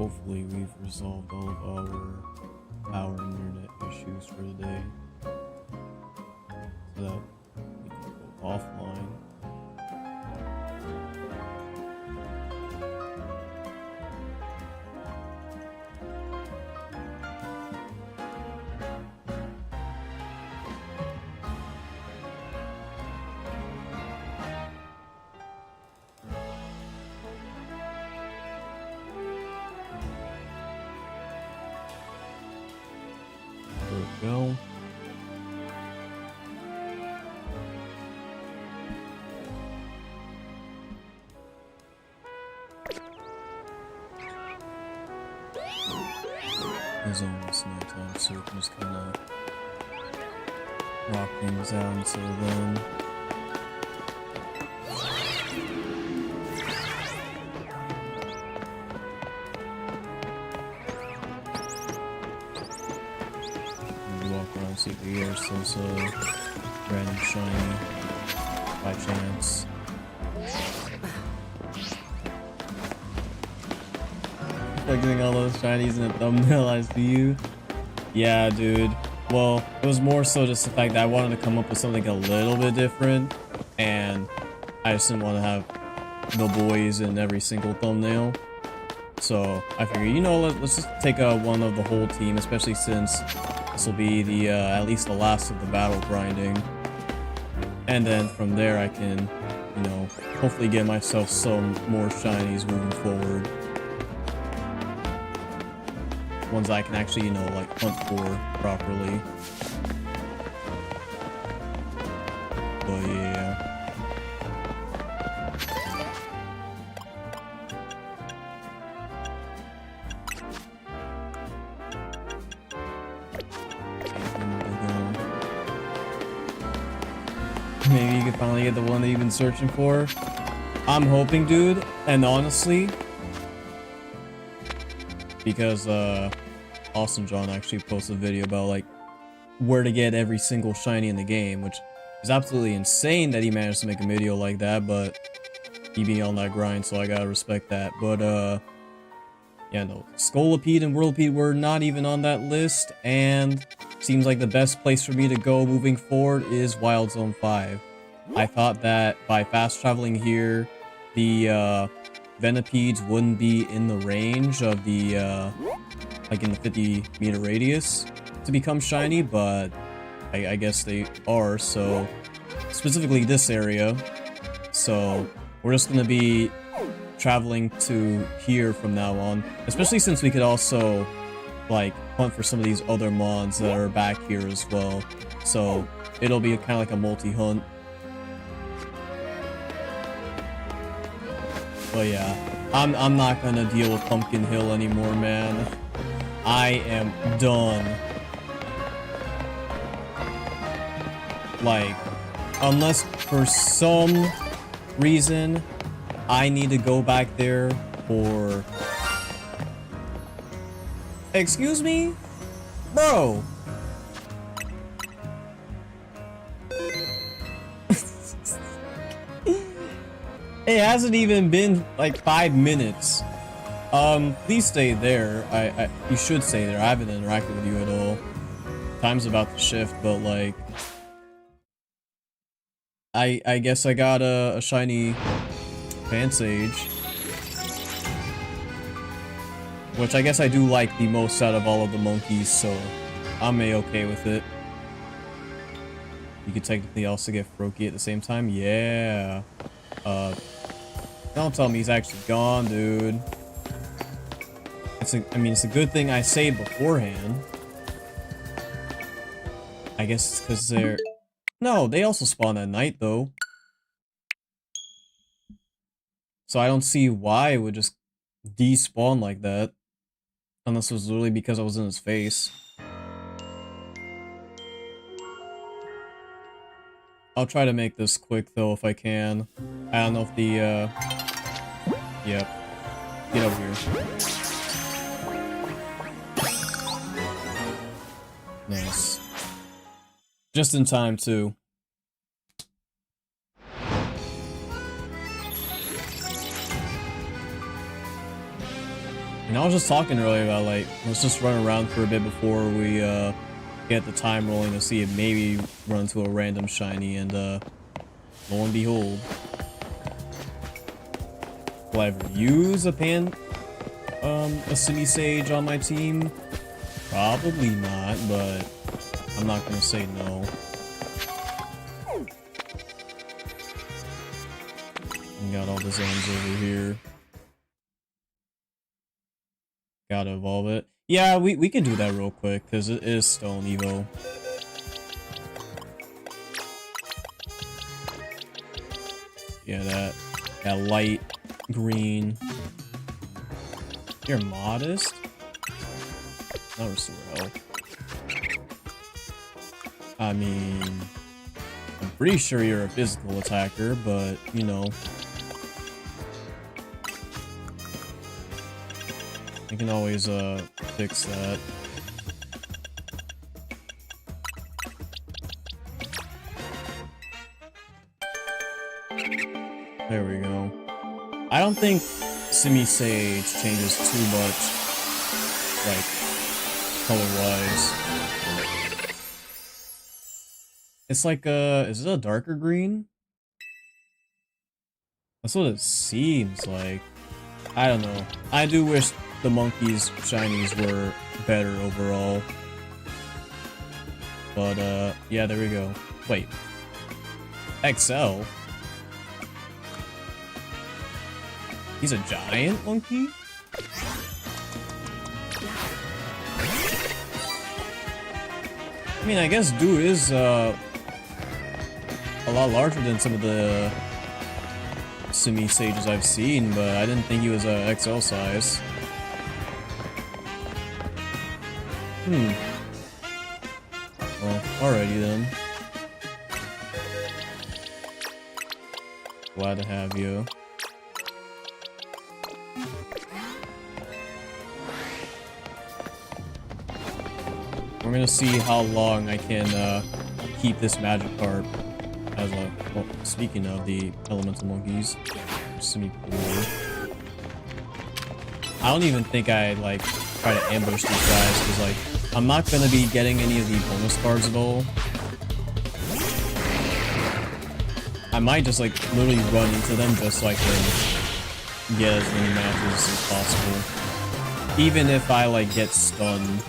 hopefully we've resolved all of our power and internet issues for the day. So that we can go offline. There we go. It's almost no time, so we can just kind of rock things out until then. Walk around, see if we hear some random shiny by chance. Like getting all those shinies in a thumbnail, I see you. Yeah, dude. Well, it was more so just the fact that I wanted to come up with something a little bit different, and I just didn't want to have the boys in every single thumbnail. So I figured, you know, let's just take one of the whole team, especially since this will be the at least the last of the battle grinding, and then from there I can, you know, hopefully get myself some more shinies moving forward. Ones I can actually, you know, like hunt for properly. But yeah. Maybe you can finally get the one that you've been searching for. I'm hoping, dude, and honestly, because Awesome John actually posted a video about like where to get every single shiny in the game, which is absolutely insane that he managed to make a video like that, but he being on that grind, so I gotta respect that. But yeah, no, Scolipede and Whirlipede were not even on that list, and seems like the best place for me to go moving forward is Wild Zone 5. I thought that by fast traveling here, the Venipedes wouldn't be in the range of the like in the 50-meter radius to become shiny, but I guess they are, so specifically this area. So we're just gonna be traveling to here from now on, especially since we could also like hunt for some of these other mods that are back here as well. So it'll be kind of like a multi-hunt. But yeah, I'm not gonna deal with Pumpkin Hill anymore, man. I am done. Like, unless for some reason I need to go back there for... Excuse me? Bro! It hasn't even been like 5 minutes. Please stay there. You should stay there. I haven't interacted with you at all. Time's about to shift, but like, I guess I got a shiny Pansage, which I guess I do like the most out of all of the monkeys, so I'm a-okay with it. You could technically also get Froakie at the same time. Yeah. Don't tell me he's actually gone, dude. I mean, it's a good thing I saved beforehand. I guess it's because they're... No, they also spawn at night, though. So I don't see why it would just despawn like that. Unless it was literally because I was in his face. I'll try to make this quick, though, if I can. I don't know if the, Yep. Get over here. Nice. Just in time, too. And I was just talking earlier about like, let's just run around for a bit before we get the time rolling to see if maybe run into a random shiny, and lo and behold. Will I ever use a semi-sage on my team? Probably not, but I'm not gonna say no. We got all the zones over here. Gotta evolve it. Yeah, we can do that real quick, because it is Stone Evo. Yeah, that light green. You're modest? Not restore health. I mean, I'm pretty sure you're a physical attacker, but, you know. You can always, fix that. There we go. I don't think Semi-Sage changes too much, like, color-wise. It's like, is it a darker green? That's what it seems like. I don't know. I do wish the monkeys' shinies were better overall. But, yeah, there we go. Wait. XL? He's a giant monkey? I mean, I guess dude is, a lot larger than some of the semi-sages I've seen, but I didn't think he was a XL size. Well, alrighty then. Glad to have you. We're gonna see how long I can keep this Magikarp as a. Well, speaking of the elemental monkeys, semi-poor. I don't even think I like try to ambush these guys because like I'm not gonna be getting any of the bonus cards at all. I might just like literally run into them just so I can get as many matches as possible, even if I like get stunned.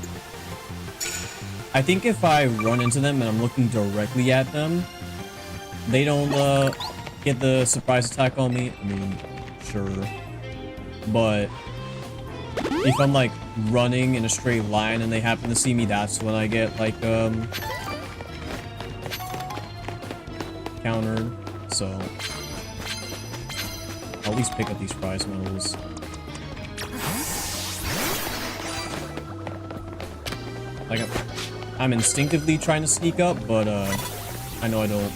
I think if I run into them and I'm looking directly at them, they don't get the surprise attack on me. I mean, sure. But if I'm like running in a straight line and they happen to see me, that's when I get like countered. So I'll at least pick up these prize medals. Like I'm instinctively trying to sneak up, but I know I don't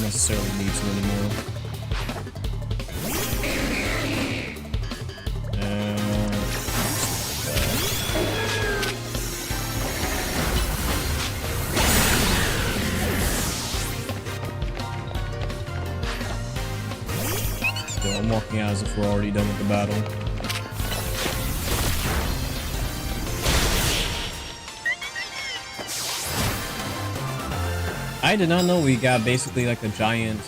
necessarily need to anymore. So I'm walking out as if we're already done with the battle. I did not know we got basically like a giant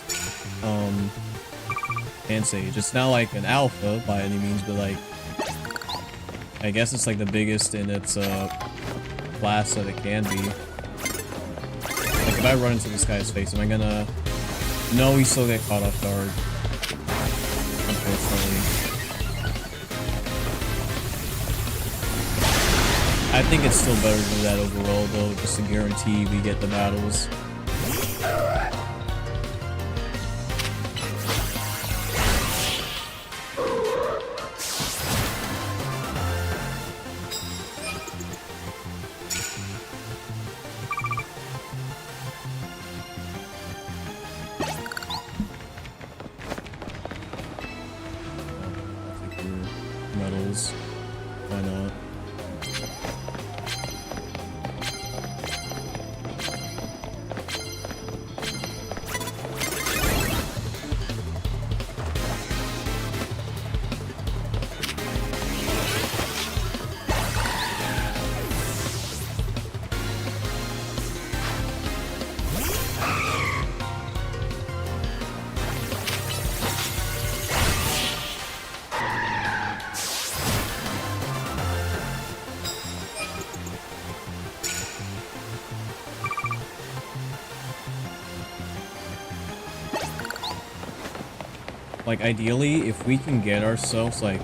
Sage. It's not like an alpha by any means, but like I guess it's like the biggest in its class that it can be. Like if I run into this guy's face, am I gonna... No, we still get caught off guard. Unfortunately. I think it's still better than that overall though, just to guarantee we get the battles. Medals. Why not? like ideally, if we can get ourselves like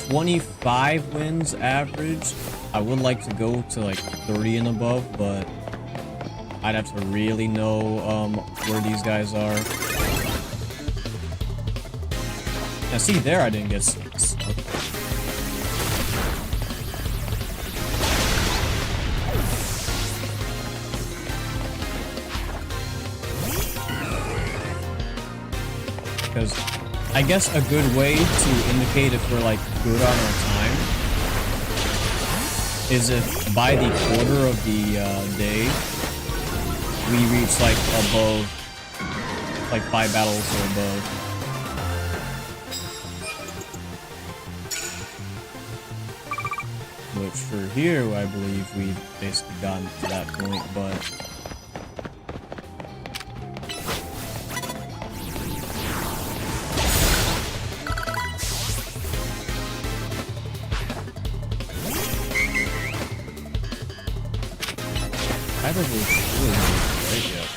25 wins average, I would like to go to like 30 and above, but I'd have to really know where these guys are. Now see there, I didn't get stuck. Because I guess a good way to indicate if we're like good on our time is if by the quarter of the day we reach like above, like 5 battles or above. Which for here, I believe we've basically gotten to that point, but I don't really right yet.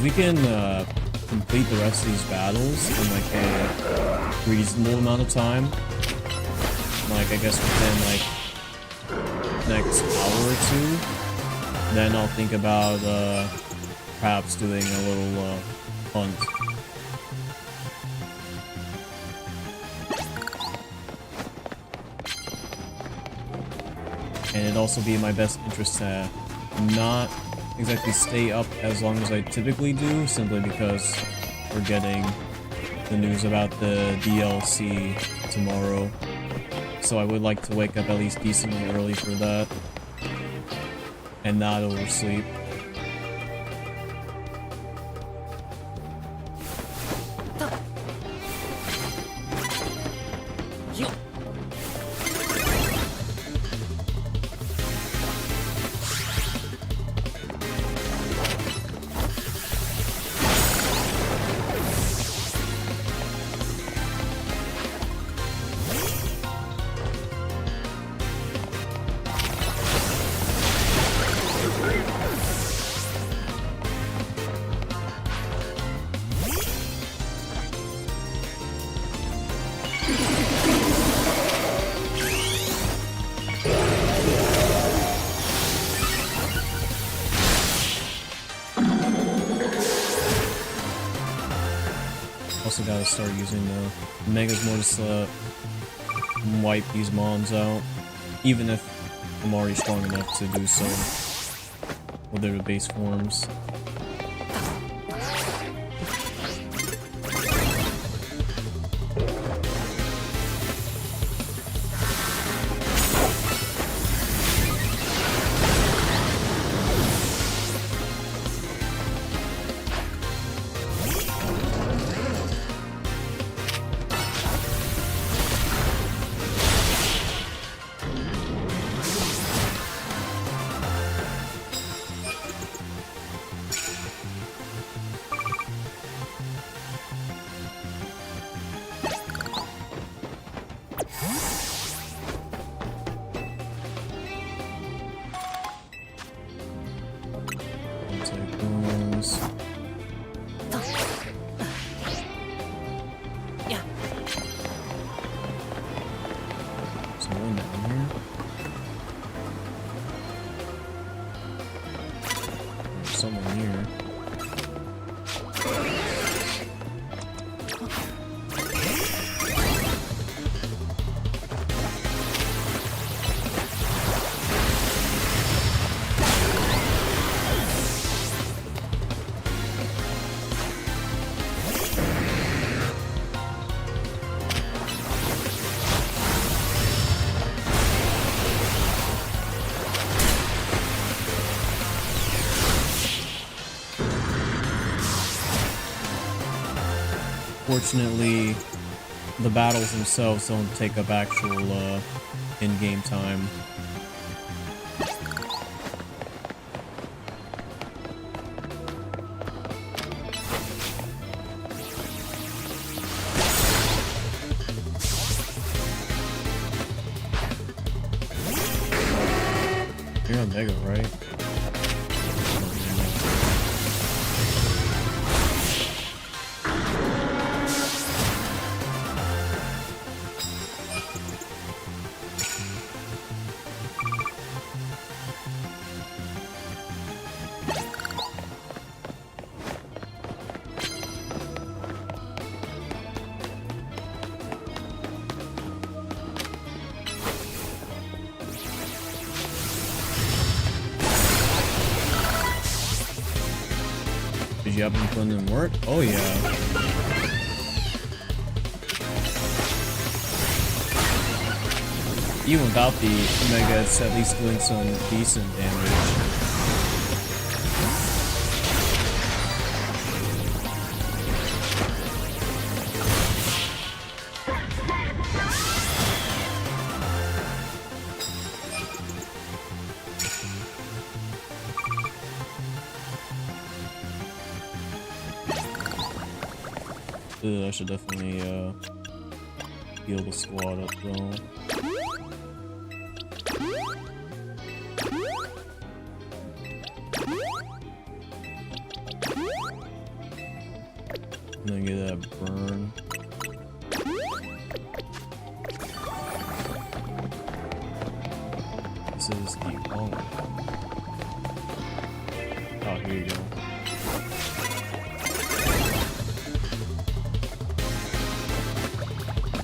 We can complete the rest of these battles in like a reasonable amount of time. Like I guess within like next hour or two. Then I'll think about perhaps doing a little hunt. And it'd also be in my best interest to not exactly stay up as long as I typically do, simply because we're getting the news about the DLC tomorrow. So I would like to wake up at least decently early for that and not oversleep. Also gotta start using the Megas more to wipe these mons out, even if I'm already strong enough to do so with their base forms. Someone here. unfortunately, the battles themselves don't take up actual in-game time. You're on Mega, right? Did you happen to put in work? Oh yeah. Even without the Omega, it's at least doing some decent damage. I should definitely heal the squad up though. And then get that burn. This is the oh, here you go.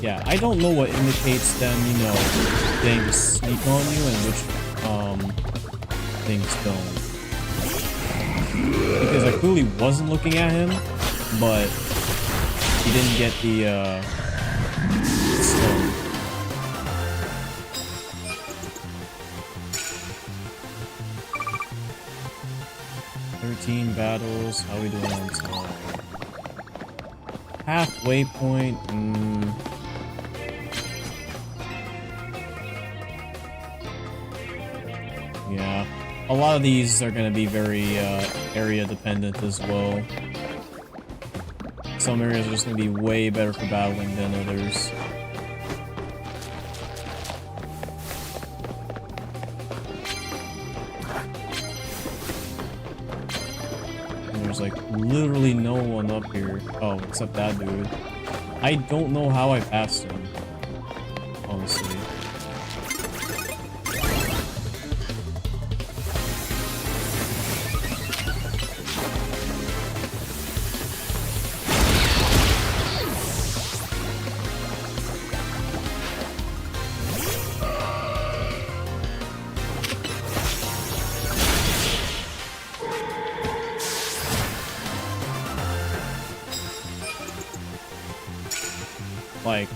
Yeah, I don't know what indicates them, you know, getting to sneak on you and which things don't. Because I clearly wasn't looking at him, but he didn't get the stun. Battles, how are we doing on time? Halfway point, yeah, a lot of these are going to be very area dependent as well. Some areas are just going to be way better for battling than others. There's like literally no one up here. Oh, except that dude. I don't know how I passed him, honestly. Like,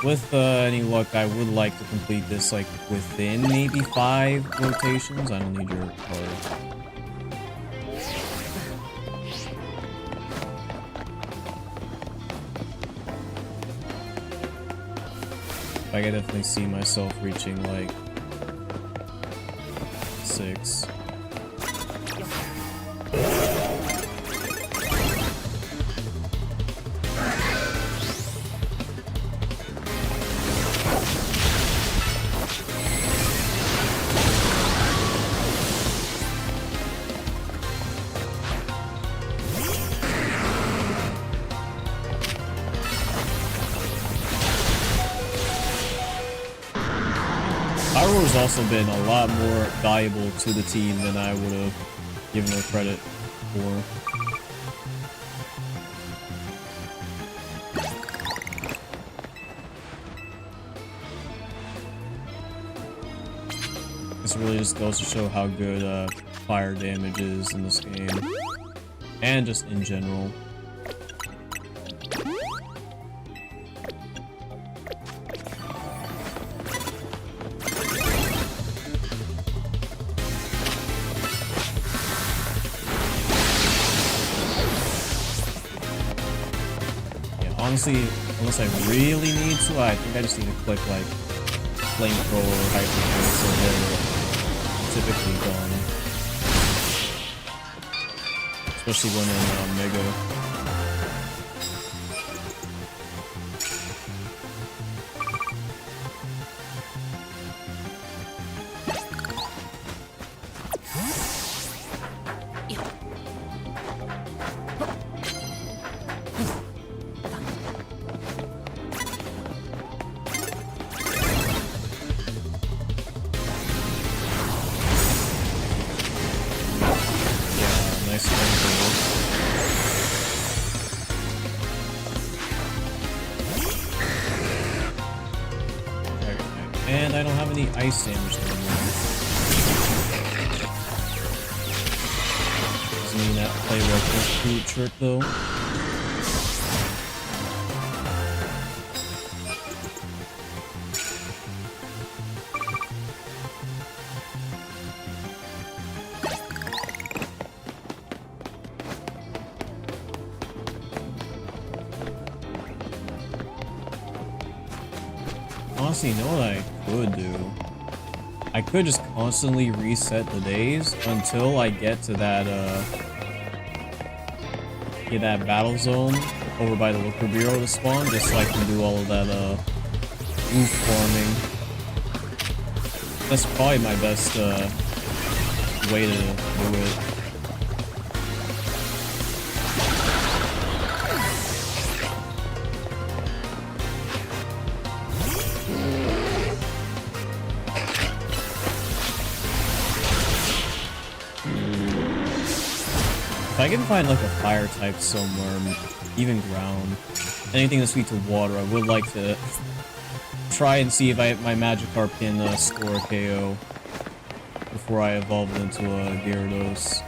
with any luck, I would like to complete this, like, within maybe 5 rotations. I don't need your card. I can definitely see myself reaching, like, 6. Iroar's also been a lot more valuable to the team than I would have given her credit for. This really just goes to show how good fire damage is in this game, and just in general. Honestly, unless I really need to, I think I just need to click like flamethrower or hyper, so they're typically gone. Especially when in Mega. Nice flamethrower. And I don't have any ice damage anymore. Doesn't mean that play reference food trick though. Honestly, you know what I could do? I could just constantly reset the days until I get to that battle zone over by the Liquor Bureau to spawn, just so I can do all of that oof farming. That's probably my best way to do it. If I can find like a fire type somewhere, even ground, anything that's weak to water, I would like to try and see if my Magikarp can score a KO before I evolve it into a Gyarados.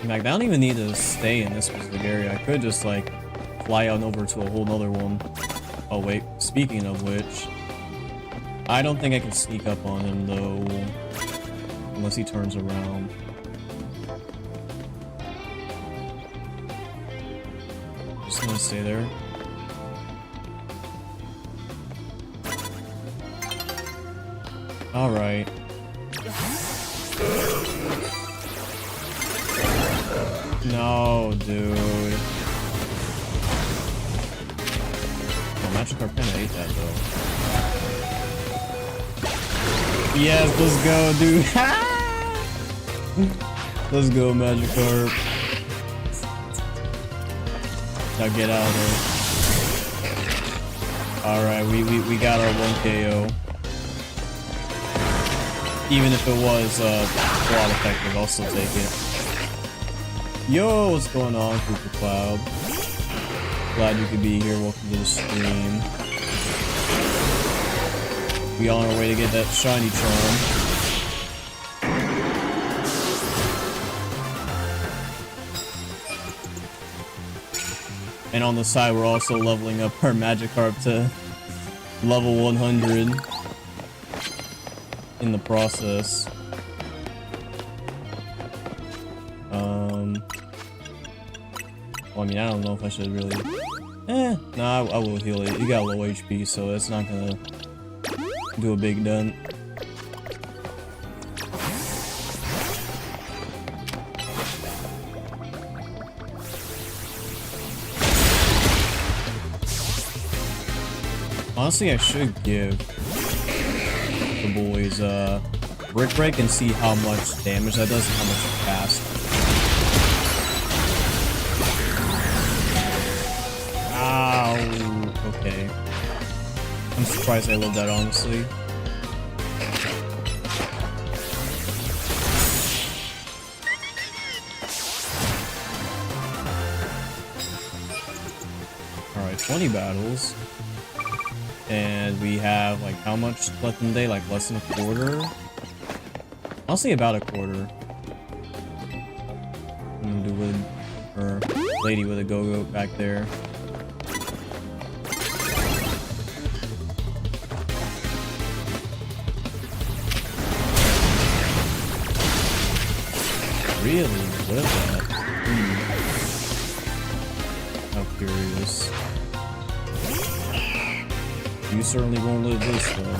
In fact, I don't even need to stay in this specific area. I could just like fly on over to a whole nother one. Oh wait, speaking of which, I don't think I can sneak up on him though, unless he turns around. Just gonna stay there. Alright. No, dude. Magikarp kinda ate that though. Yes, let's go, dude. Let's go, Magikarp. Now get out of there. Alright, we got our 1 KO. Even if it was quad effective, I'll still take it. Yo, what's going on, Cooper Cloud? Glad you could be here. Welcome to the stream. We on our way to get that shiny charm. And on the side, we're also leveling up our Magikarp to level 100 in the process. Well, I mean, I don't know if I should really... Nah, I will heal it. You got low HP, so it's not gonna do a big dent. Honestly, I should give the boys Brick Break and see how much damage that does and how much it casts. Okay. I'm surprised I love that, honestly. Alright, 20 battles. And we have, like, how much left in the day? Like, less than a quarter? I'll say about a quarter. I'm gonna do with her lady with a go-go back there. really live at? How curious. You certainly won't live this though.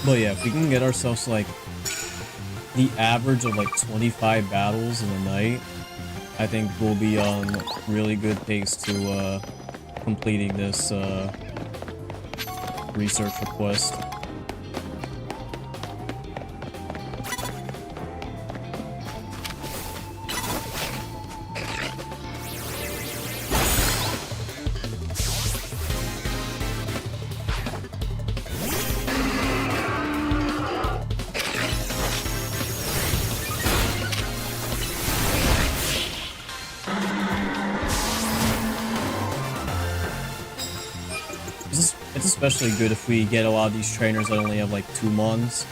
But yeah, if we can get ourselves like the average of like 25 battles in a night, I think we'll be on really good pace to completing this research request. It's especially good if we get a lot of these trainers that only have like 2 mons.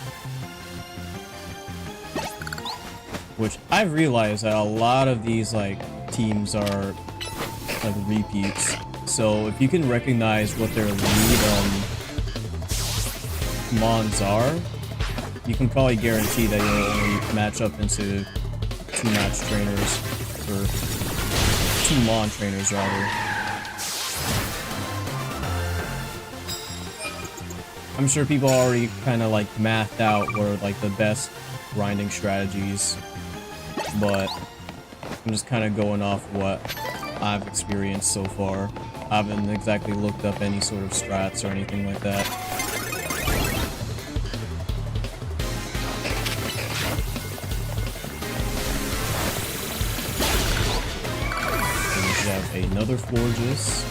Which I realize that a lot of these like teams are like repeats. So if you can recognize what their lead mons are, you can probably guarantee that you'll only match up into 2 match trainers, or 2 mon trainers rather. I'm sure people already kind of like mathed out what are like the best grinding strategies, but I'm just kind of going off what I've experienced so far. I haven't exactly looked up any sort of strats or anything like that. So we should have another Forges.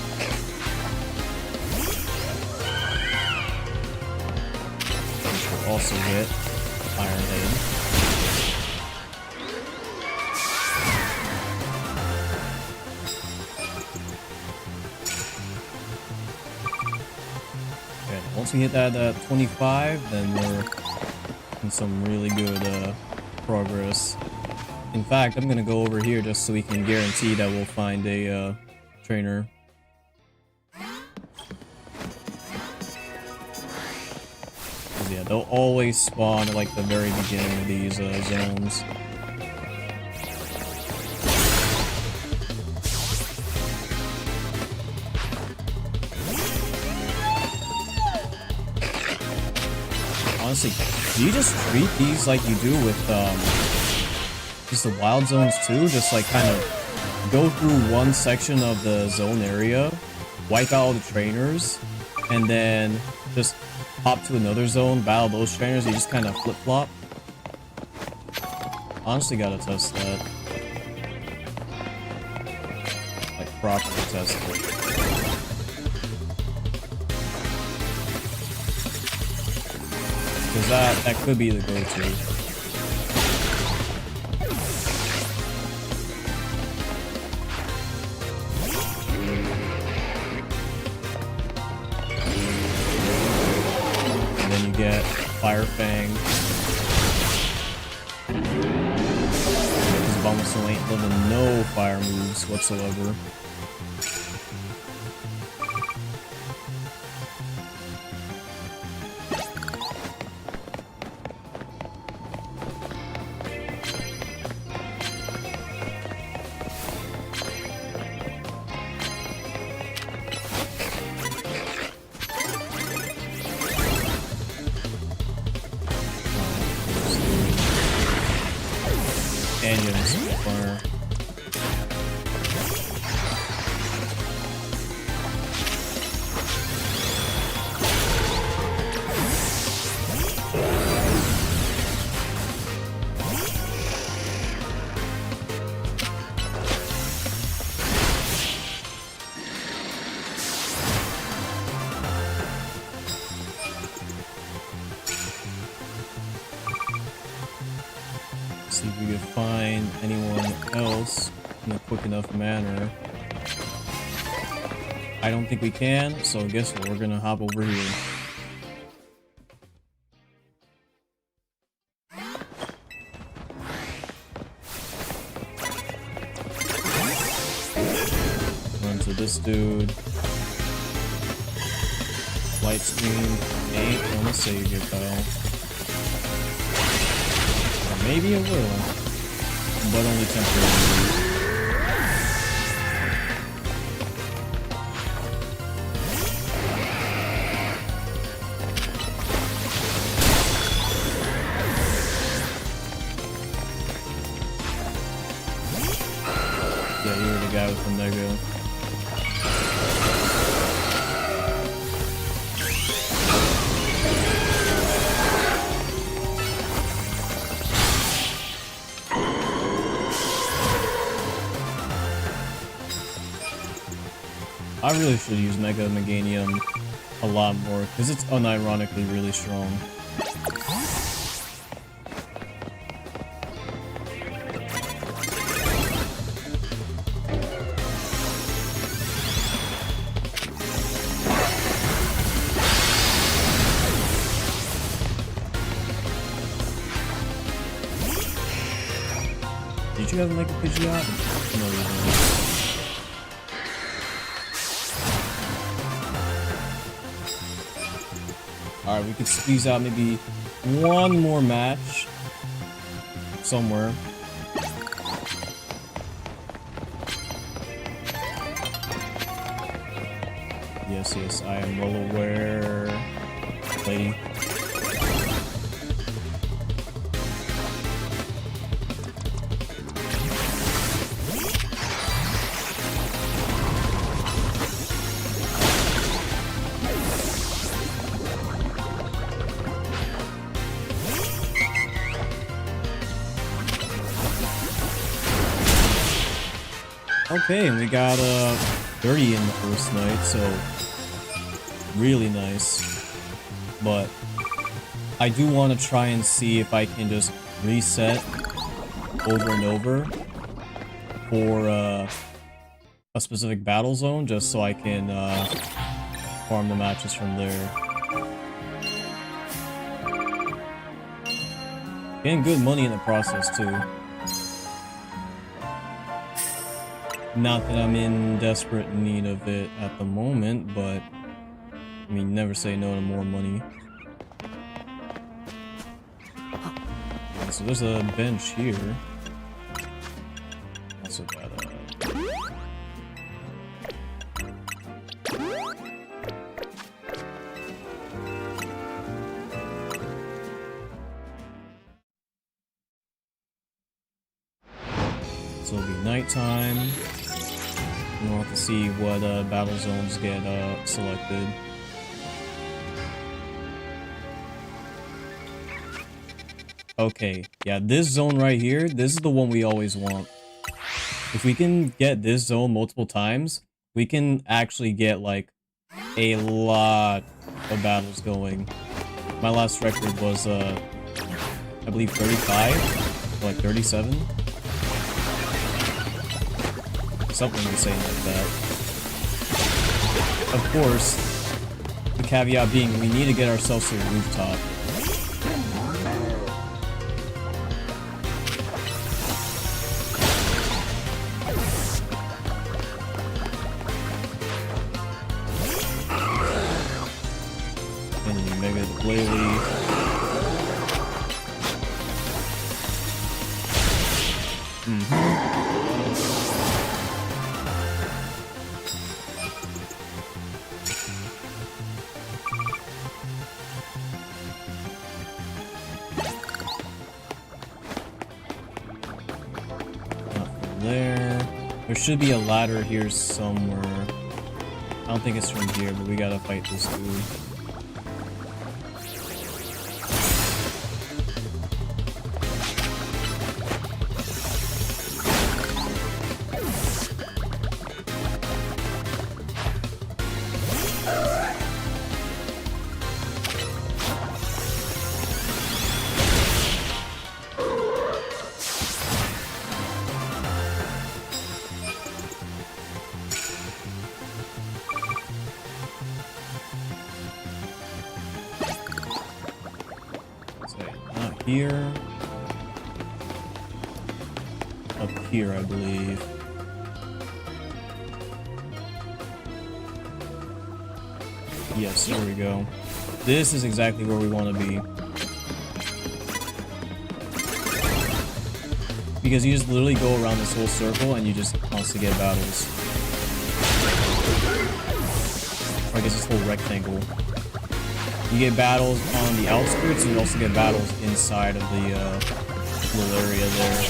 Also hit Iron Head. Okay, once we hit that 25, then we're in some really good progress. In fact, I'm gonna go over here just so we can guarantee that we'll find a trainer. Yeah, they'll always spawn at like the very beginning of these zones. Honestly, do you just treat these like you do with just the wild zones too? Just like kind of go through one section of the zone area, wipe out all the trainers, and then just hop to another zone, battle those trainers, you just kind of flip-flop. Honestly gotta test that. Like, properly test it. Because that could be the go-to. Get Fire Fang. Because Bulbasaur ain't living no fire moves whatsoever. And you have some fire. See if we can find anyone else in a quick enough manner. I don't think we can, so guess what? We're gonna hop over here. Run to this dude. Light stream ain't gonna save your pal. Or maybe it will, but only temporarily. Yeah, you're the guy with the mega. I really should use Mega Meganium a lot more, because it's unironically really strong. Did you have a Mega Pidgeot? No, you didn't. Alright, we could squeeze out maybe one more match somewhere. Yes, I am well aware, lady. Okay, and we got 30 in the first night, so really nice. But I do want to try and see if I can just reset over and over for a specific battle zone, just so I can farm the matches from there. Getting good money in the process too. Not that I'm in desperate need of it at the moment, but I mean, never say no to more money. Okay, so there's a bench here. Also got so it'll be nighttime. We'll have to see what battle zones get selected. Okay, yeah, this zone right here, this is the one we always want. If we can get this zone multiple times, we can actually get like a lot of battles going. My last record was I believe 35 or like 37. Something insane like that. Of course, the caveat being we need to get ourselves to a rooftop. And then you Mega Glalie. There should be a ladder here somewhere. I don't think it's from here, but we gotta fight this dude. Here. Up here, I believe. Yes, here we go. This is exactly where we want to be. Because you just literally go around this whole circle and you just constantly get battles. Or I guess this whole rectangle. You get battles on the outskirts, and you also get battles inside of the little area there.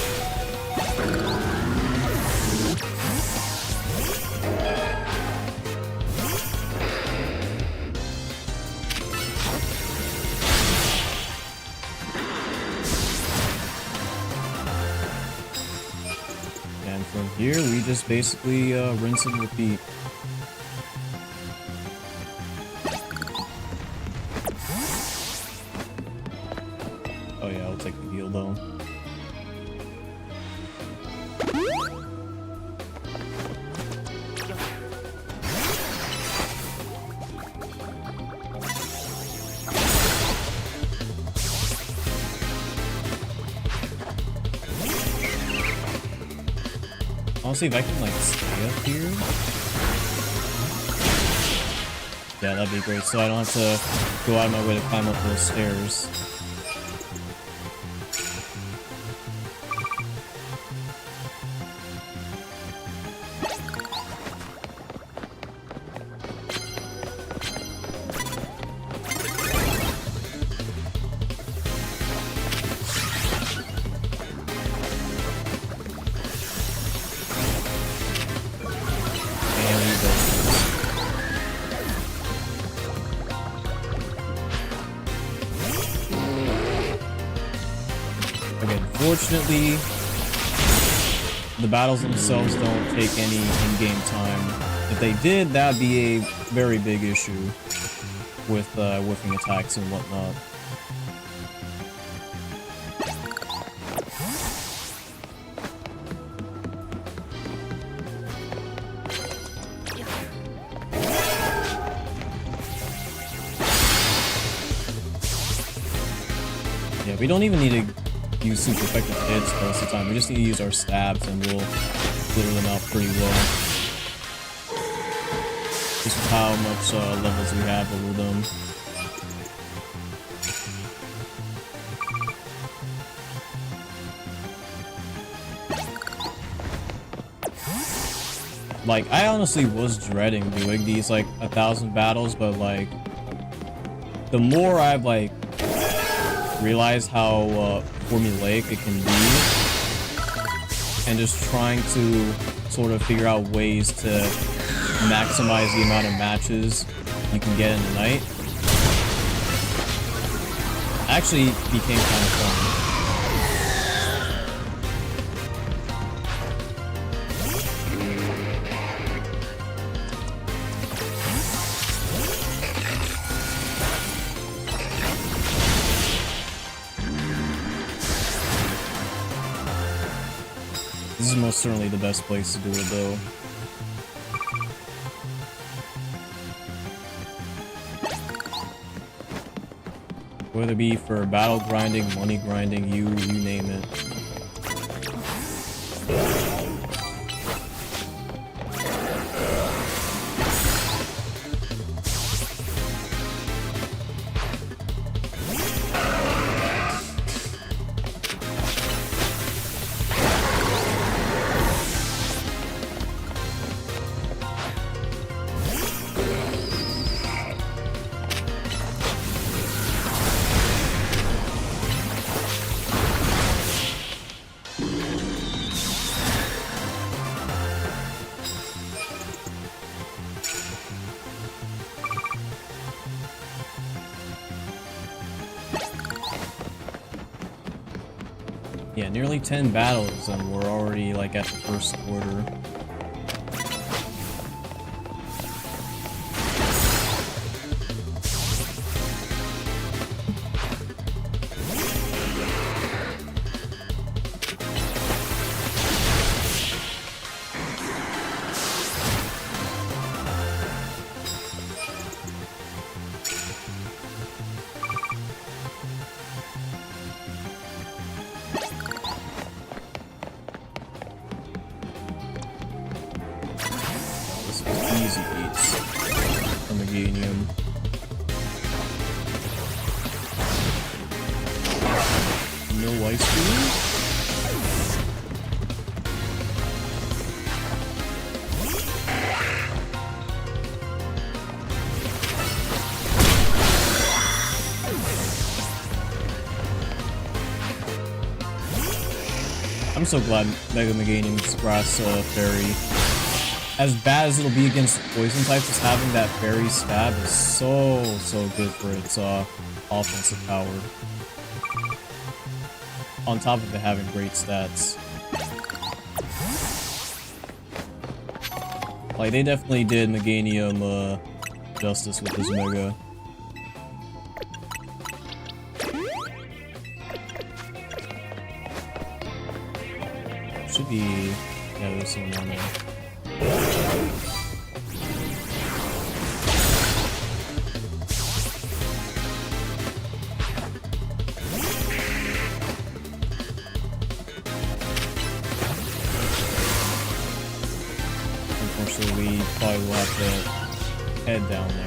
And from here, we just basically rinse and repeat. Oh yeah, I'll take the heal though. I'll see if I can like stay up here. Yeah, that'd be great. So I don't have to go out of my way to climb up those stairs. Fortunately, the battles themselves don't take any in-game time. If they did, that'd be a very big issue with whiffing attacks and whatnot. Yeah, we don't even need to use super effective hits most of the time. We just need to use our stabs and we'll clear them out pretty well. Just with how much levels we have over them. Like, I honestly was dreading doing these like 1,000 battles, but like the more I've like realized how formulaic it can be, and just trying to sort of figure out ways to maximize the amount of matches you can get in a night, actually became kind of fun. This is most certainly the best place to do it, though. Whether it be for battle grinding, money grinding, you name it. Yeah, nearly 10 battles and we're already like at the first quarter. No ice cream? I'm so glad Mega Meganium's Grass Fairy. As bad as it'll be against poison types, just having that Fairy stab is so good for its offensive power. On top of it having great stats. Like, they definitely did Meganium justice with this Mega. Should be... yeah, there's someone on there. Unfortunately, we probably will have to head down there.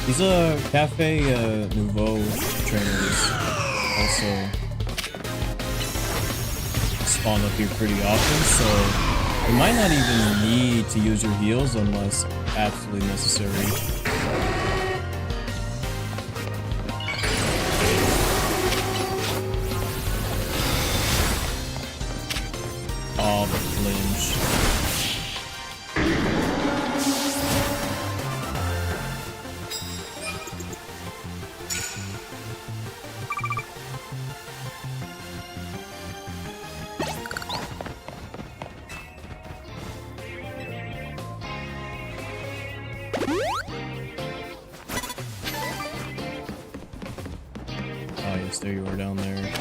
These Cafe Nouveau trainers also spawn up here pretty often, so you might not even need to use your heals unless absolutely necessary. Oh, the flinch. Oh yes, there you are down there.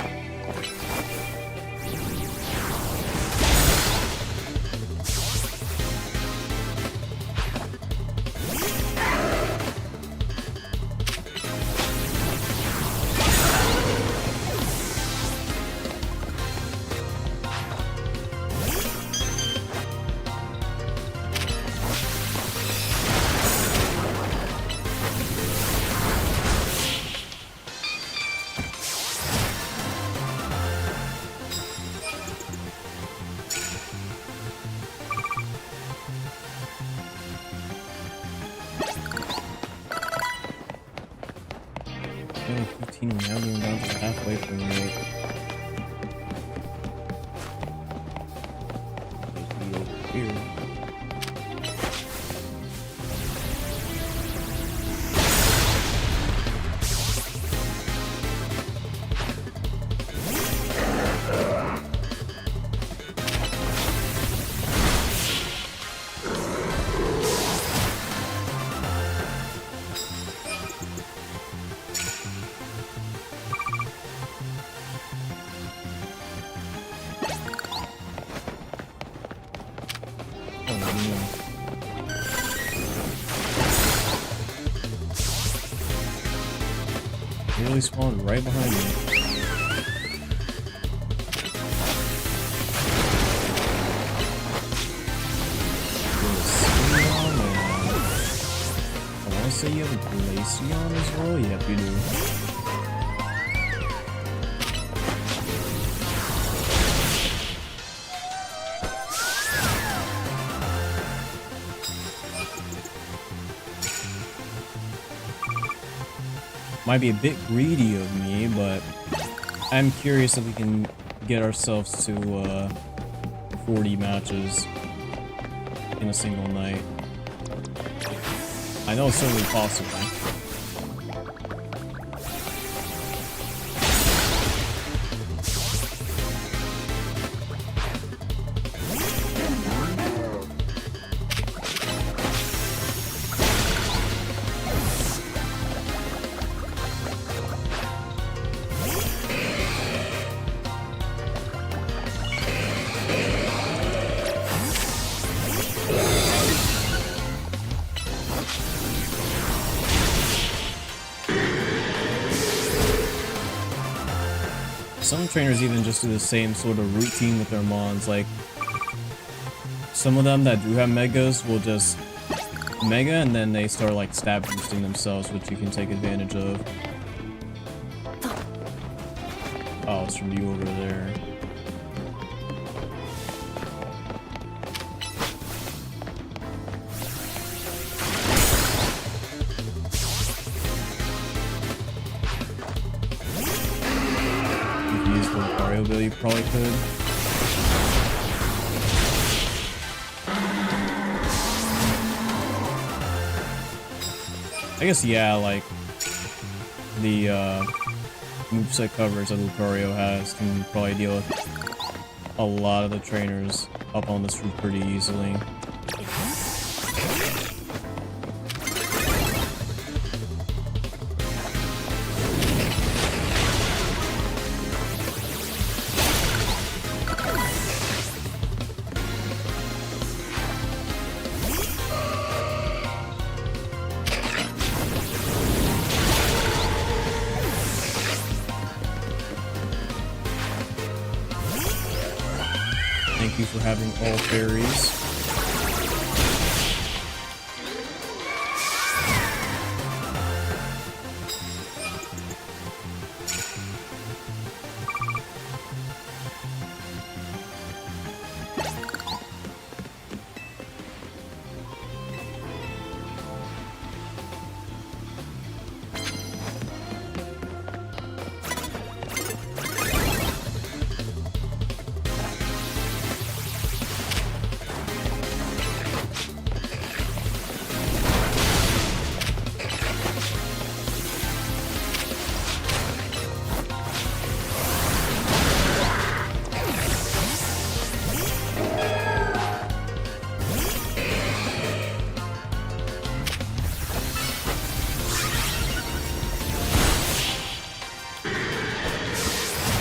Only 15, we haven't even gone to halfway from it. Be over here. He really spawned right behind me. I want to say you have a Glaceon as well? Yep, you do. Might be a bit greedy of me, but I'm curious if we can get ourselves to 40 matches in a single night. I know it's certainly possible. Some trainers even just do the same sort of routine with their mons. Like, some of them that do have megas will just mega and then they start like stab boosting themselves, which you can take advantage of. Oh, it's from you over there. Ability, you probably could. I guess, yeah, like, the moveset covers that Lucario has can probably deal with a lot of the trainers up on this roof pretty easily. Thank you for having all fairies.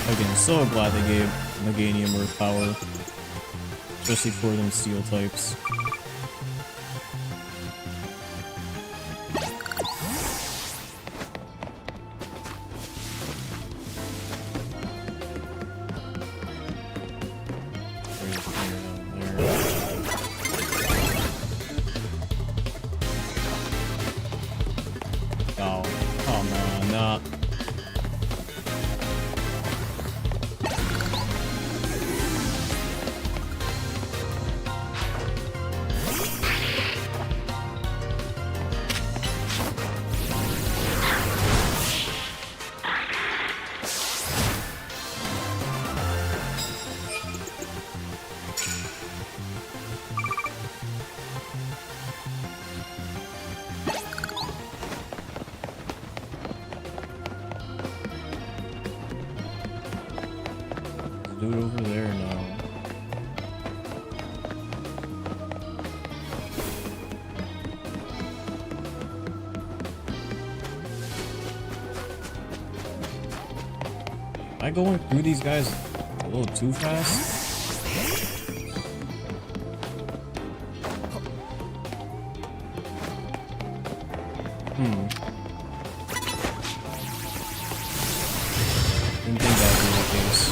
Again, so glad they gave Meganium Earth power, especially for them steel types. Oh, come on, not. Do it over there now. Am I going through these guys a little too fast? Didn't think that would be the case.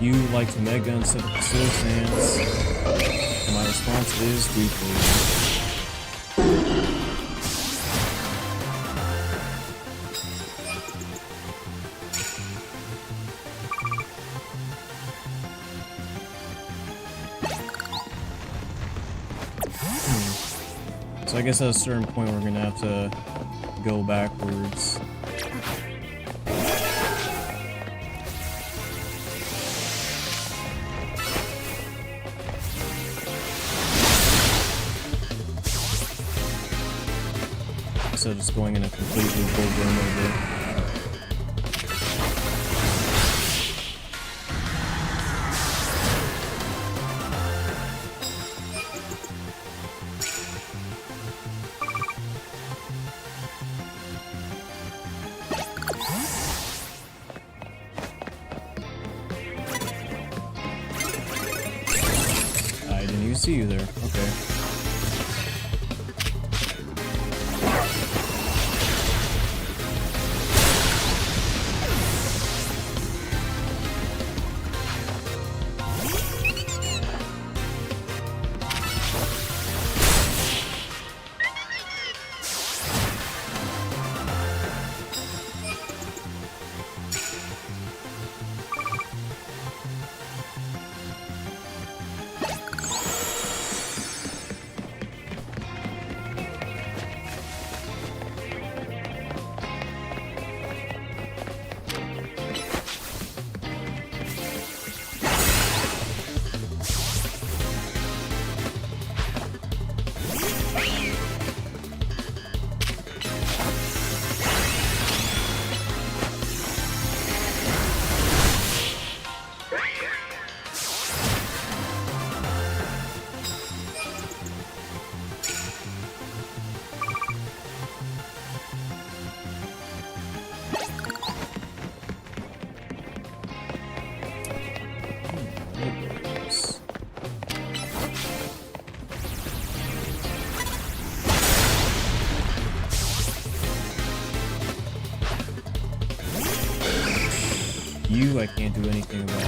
You like to mega instead of the sword stance, and my response is weekly. So I guess at a certain point we're gonna have to go backwards. Instead of just going in a completely full game over. I didn't even see you there. Okay. You, I can't do anything about.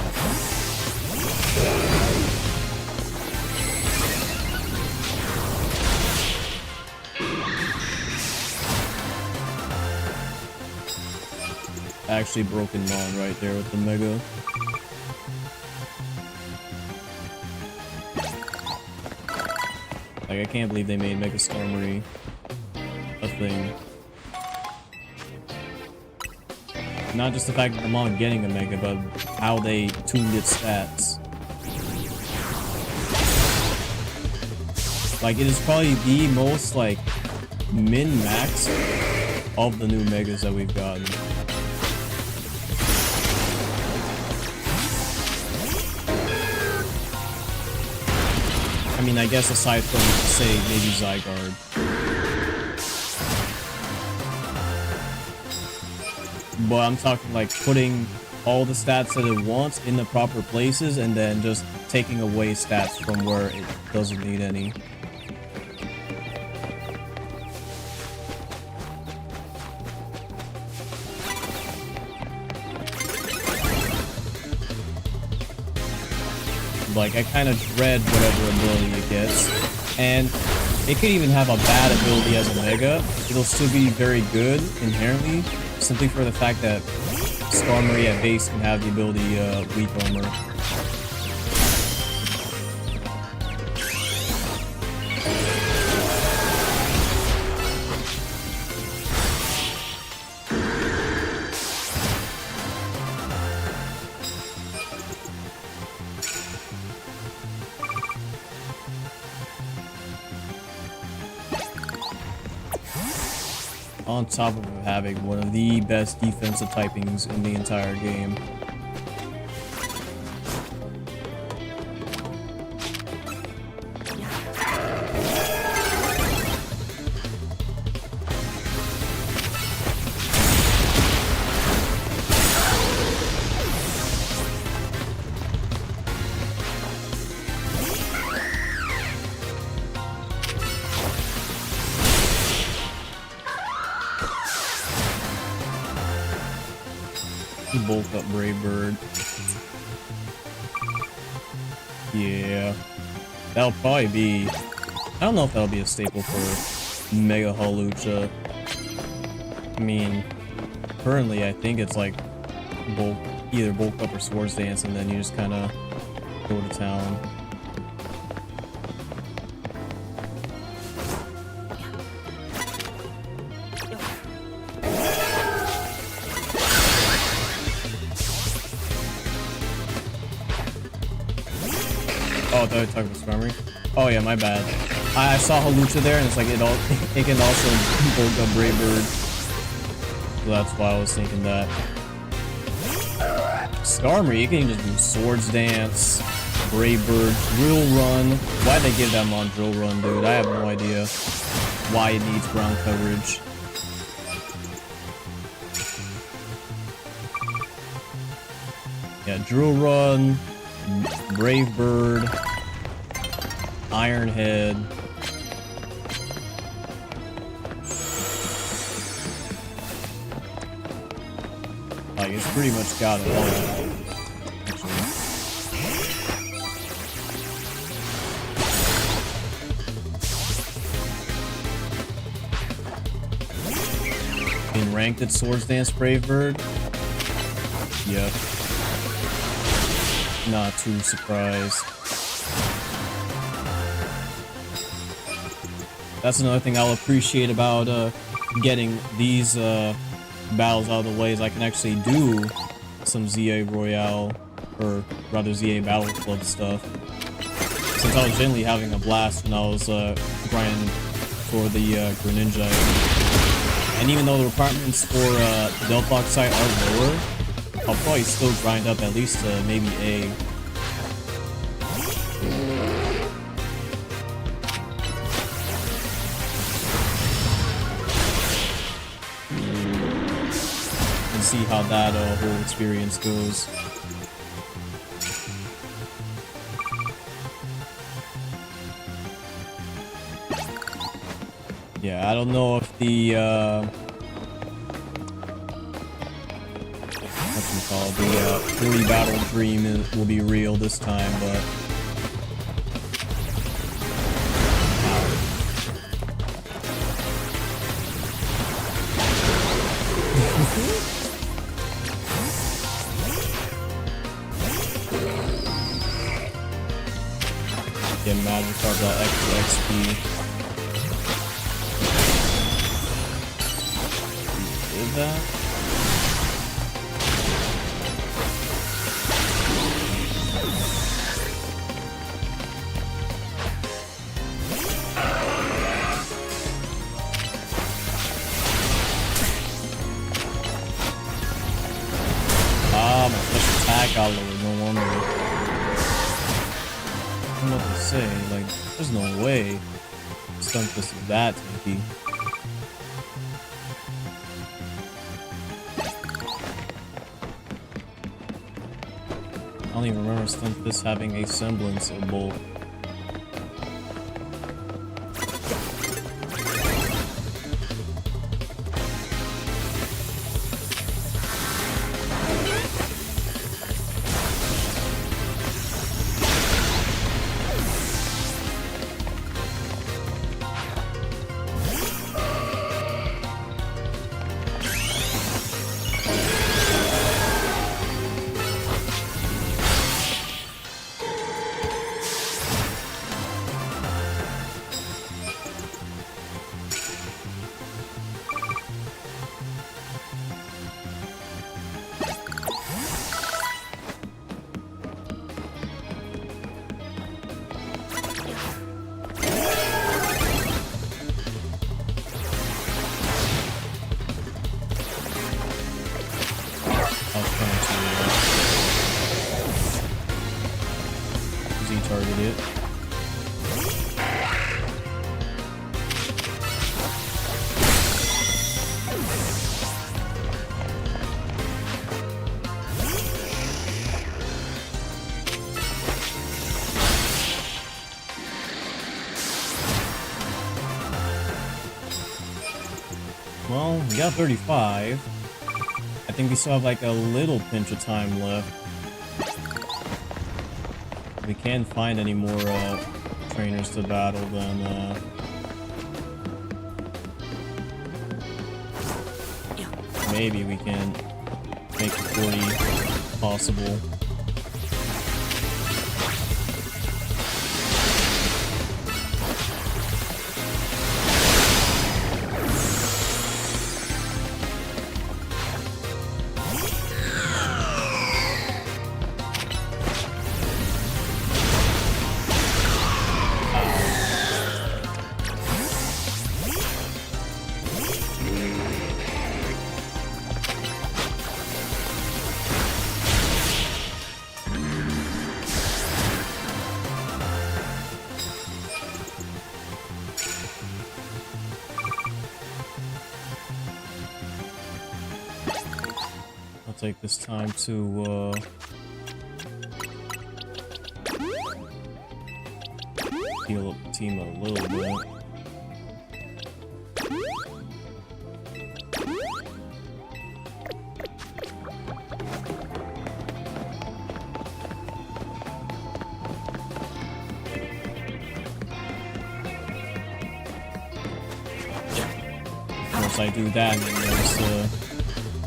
Actually broken Mon right there with the Mega. Like, I can't believe they made Mega Stormery a thing. Not just the fact that the Mon getting a Mega, but how they tuned its stats. Like, it is probably the most, like, min-max of the new Megas that we've gotten. I mean, I guess aside from, say, maybe Zygarde. But I'm talking like putting all the stats that it wants in the proper places and then just taking away stats from where it doesn't need any. Like, I kind of dread whatever ability it gets. And it could even have a bad ability as a Mega. It'll still be very good inherently, simply for the fact that Stormery at base can have the ability Weak Armor. On top of having one of the best defensive typings in the entire game. Bulk up Brave Bird. Yeah. That'll probably be... I don't know if that'll be a staple for Mega Hawlucha. I mean, currently I think it's like either Bulk Up or Swords Dance, and then you just kind of go to town. Oh, I thought I talked about Skarmory. Oh yeah, my bad. I saw Halucha there, and it's like it can also invoke a Brave Bird. So that's why I was thinking that. Skarmory, you can just do Swords Dance, Brave Bird, Drill Run. Why'd they give that mon Drill Run, dude? I have no idea why it needs ground coverage. Yeah, Drill Run, Brave Bird, Iron Head. Like, it's pretty much got it all. In ranked at Swords Dance Brave Bird? Yep. Not too surprised. That's another thing I'll appreciate about getting these battles out of the way is I can actually do some ZA Royale, or rather ZA Battle Club stuff. Since I was generally having a blast when I was grinding for the Greninja. And even though the requirements for Delphox site are lower, I'll probably still grind up at least maybe A. And see how that whole experience goes. Yeah, I don't know if the the 40 battle dream will be real this time, but get Magikarp that extra XP. Did that? Got lower, no wonder. I don't know what to say, like, there's no way Stunfisk is that tanky. I don't even remember Stunfisk having a semblance of bulk. Z-target it. Well, we got 35. I think we still have like a little pinch of time left. If we can't find any more trainers to battle, then maybe we can make the 40 possible. take this time to heal up the team a little bit. Once I do that, and then there's the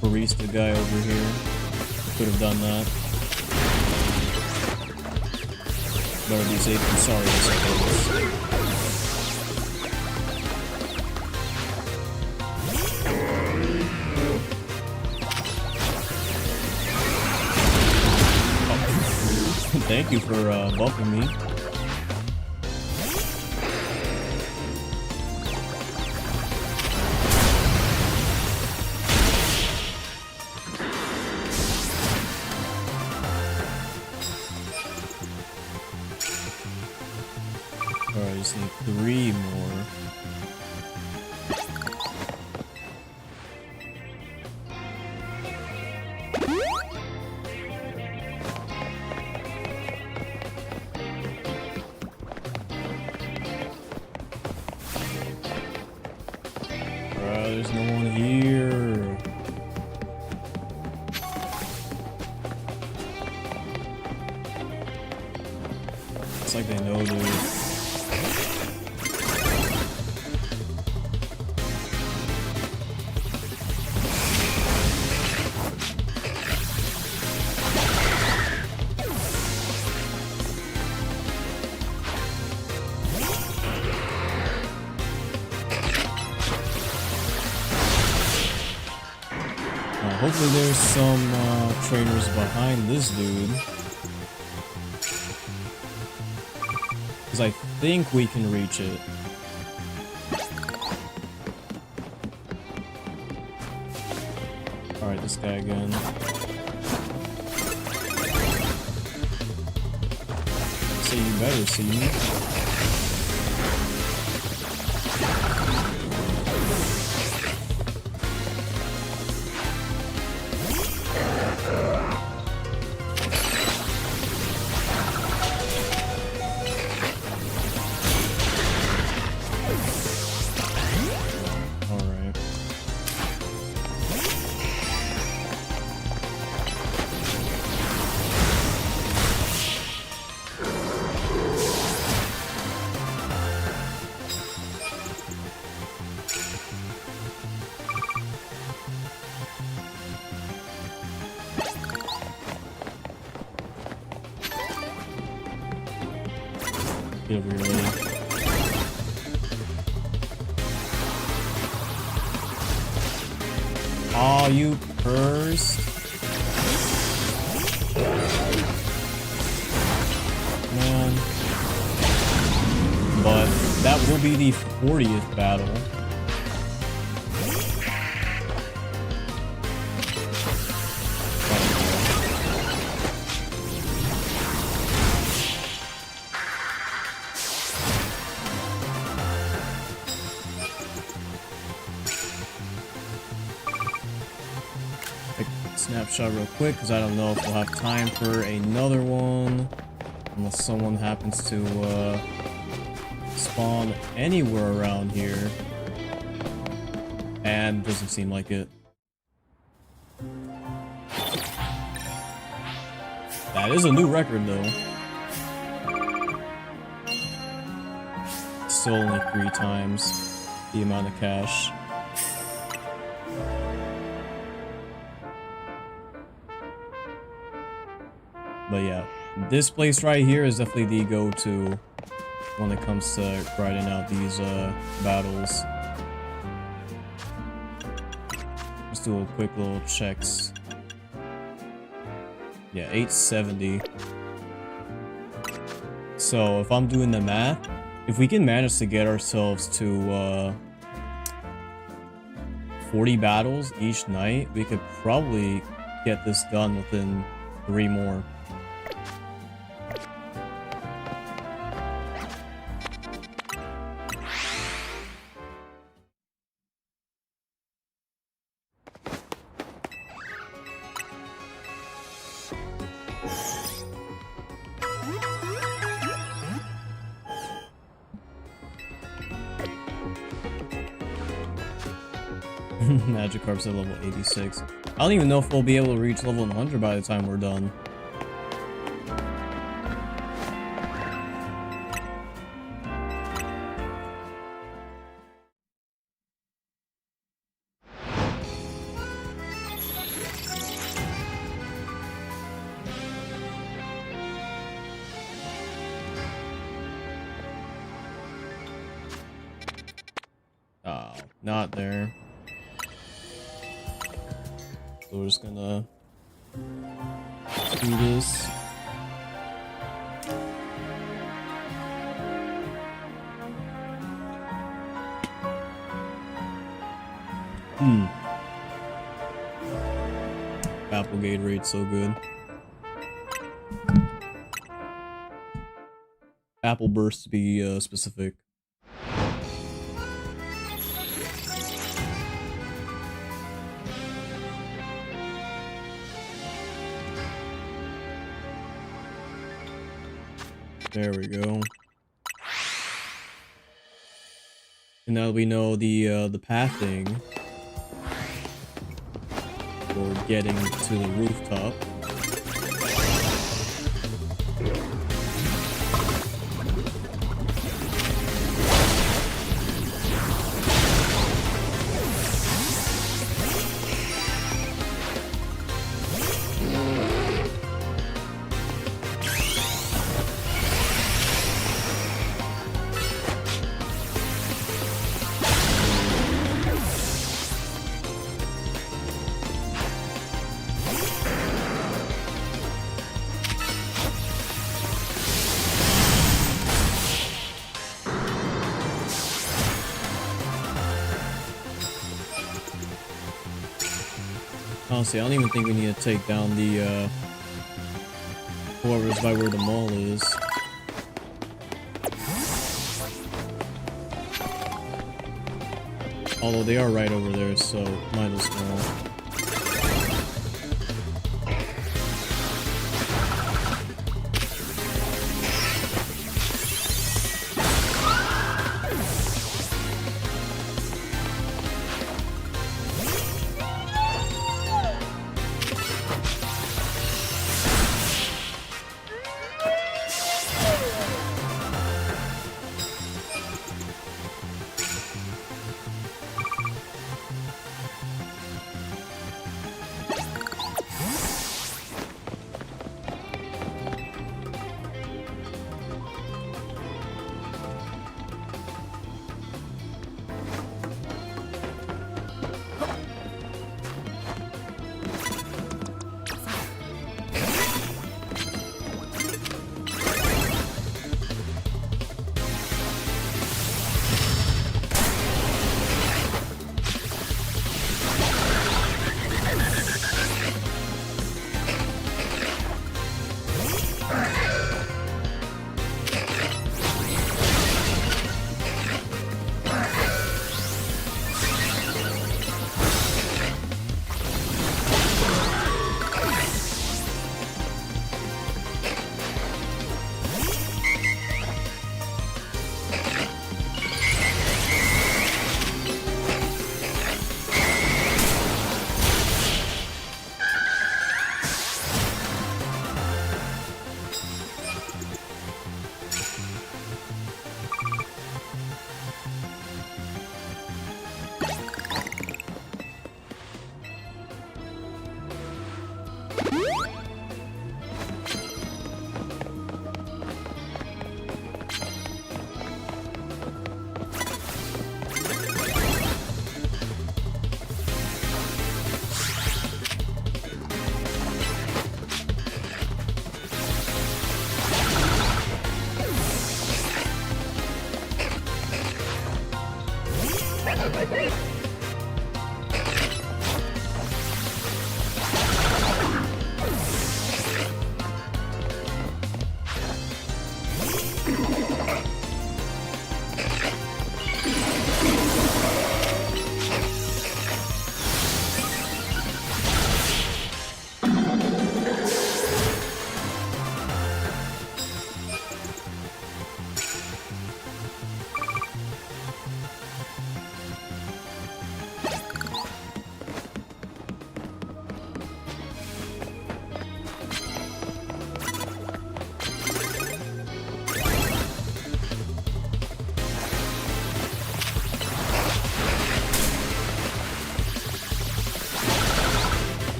barista guy over here. Could have done that. Better be safe than sorry, I suppose. Oh. Thank you for buffing me. Alright, I just need 3 more. Alright, there's no one here. It's like they know, dude. Hopefully there's some trainers behind this dude. Because I think we can reach it. Alright, this guy again. So you better see me. Get over here, lady. Aw, you cursed. Man. But that will be the 40th battle. Snapshot real quick because I don't know if we'll have time for another one unless someone happens to spawn anywhere around here, and doesn't seem like it. That is a new record though. Still only 3 times the amount of cash. But yeah, this place right here is definitely the go-to when it comes to grinding out these battles. Let's do a quick little checks. Yeah, 870. So if I'm doing the math, if we can manage to get ourselves to 40 battles each night, we could probably get this done within 3 more. Magikarp's at level 86. I don't even know if we'll be able to reach level 100 by the time we're done. Oh, not there. So we're just gonna do this. Applegate rate's so good. Apple burst to be specific. There we go. And now we know the pathing for getting to the rooftop. Honestly, I don't even think we need to take down the, whoever's by where the mall is. Although they are right over there, so might as well.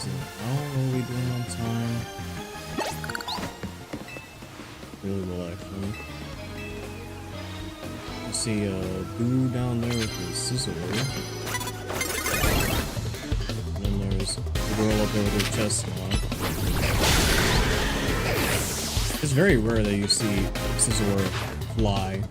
How are we doing on time? Really well, actually. I see a dude down there with his scissor. And then there's a girl up there with her chest on. It's very rare that you see scissor fly.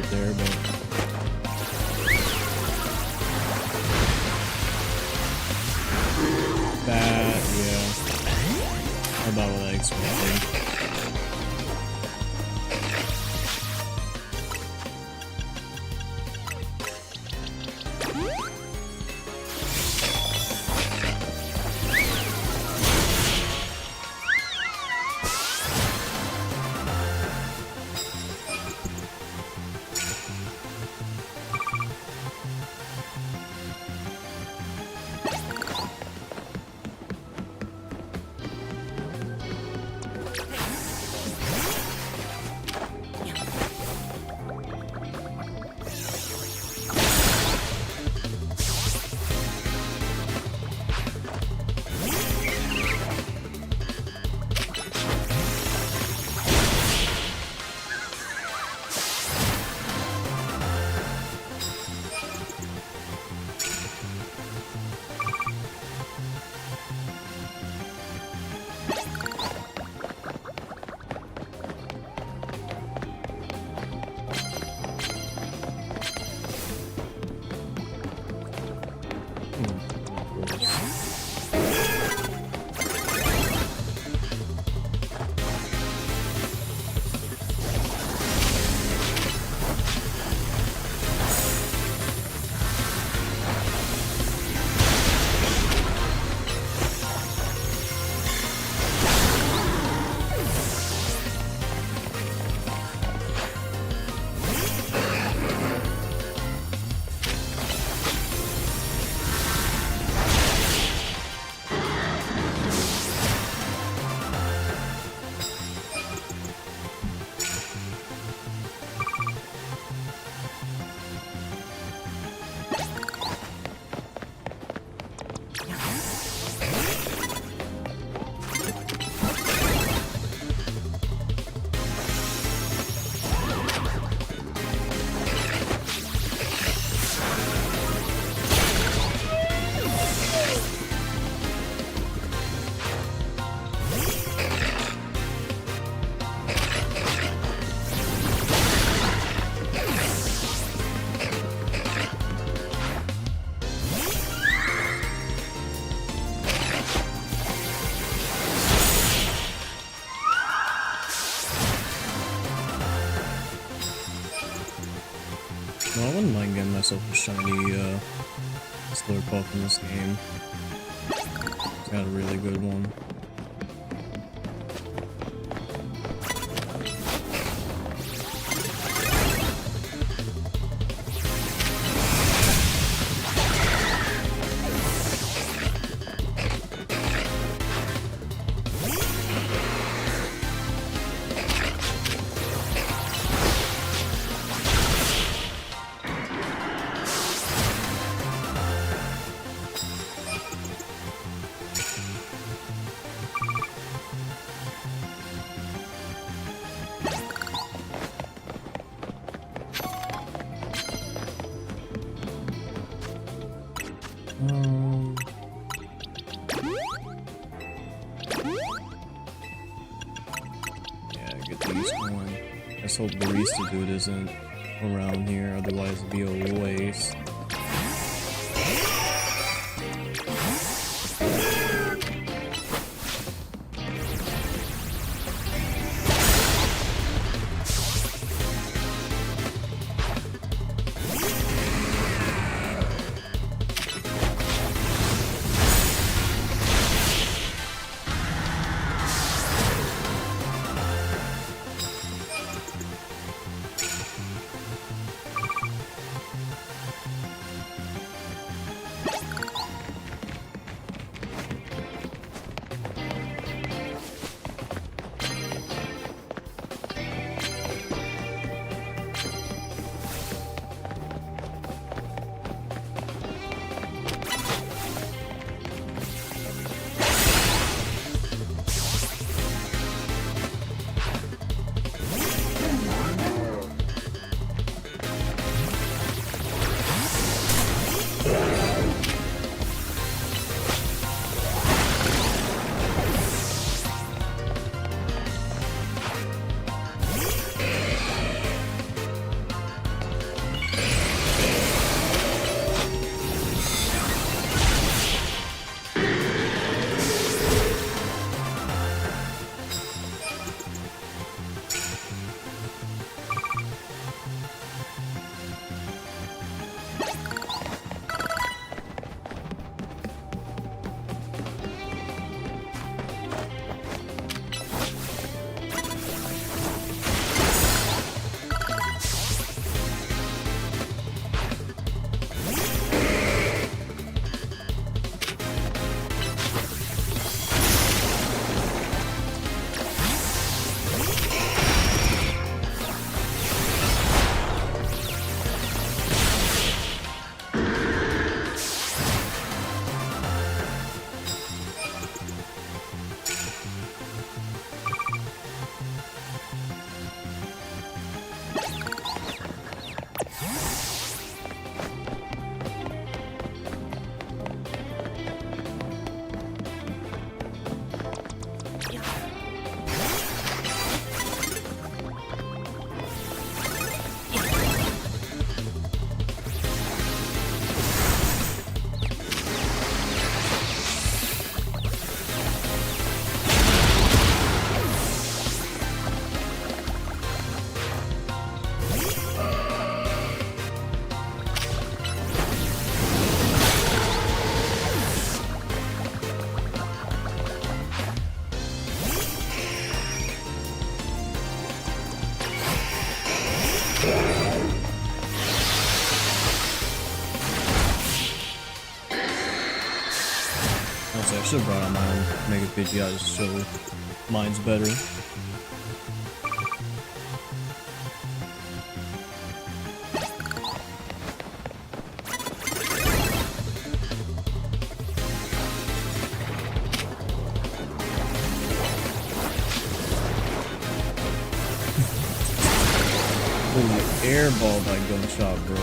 There, but that, yeah, about what I expected. No, I wouldn't mind getting myself a shiny Slurpuff in this game. It's got a really good one. he's going. Let's hope Barista Dude isn't around here, otherwise it'd be a waste. Honestly, I should have brought out my own Mega Pidgeot just so mine's better. Holy airball by gunshot, bro.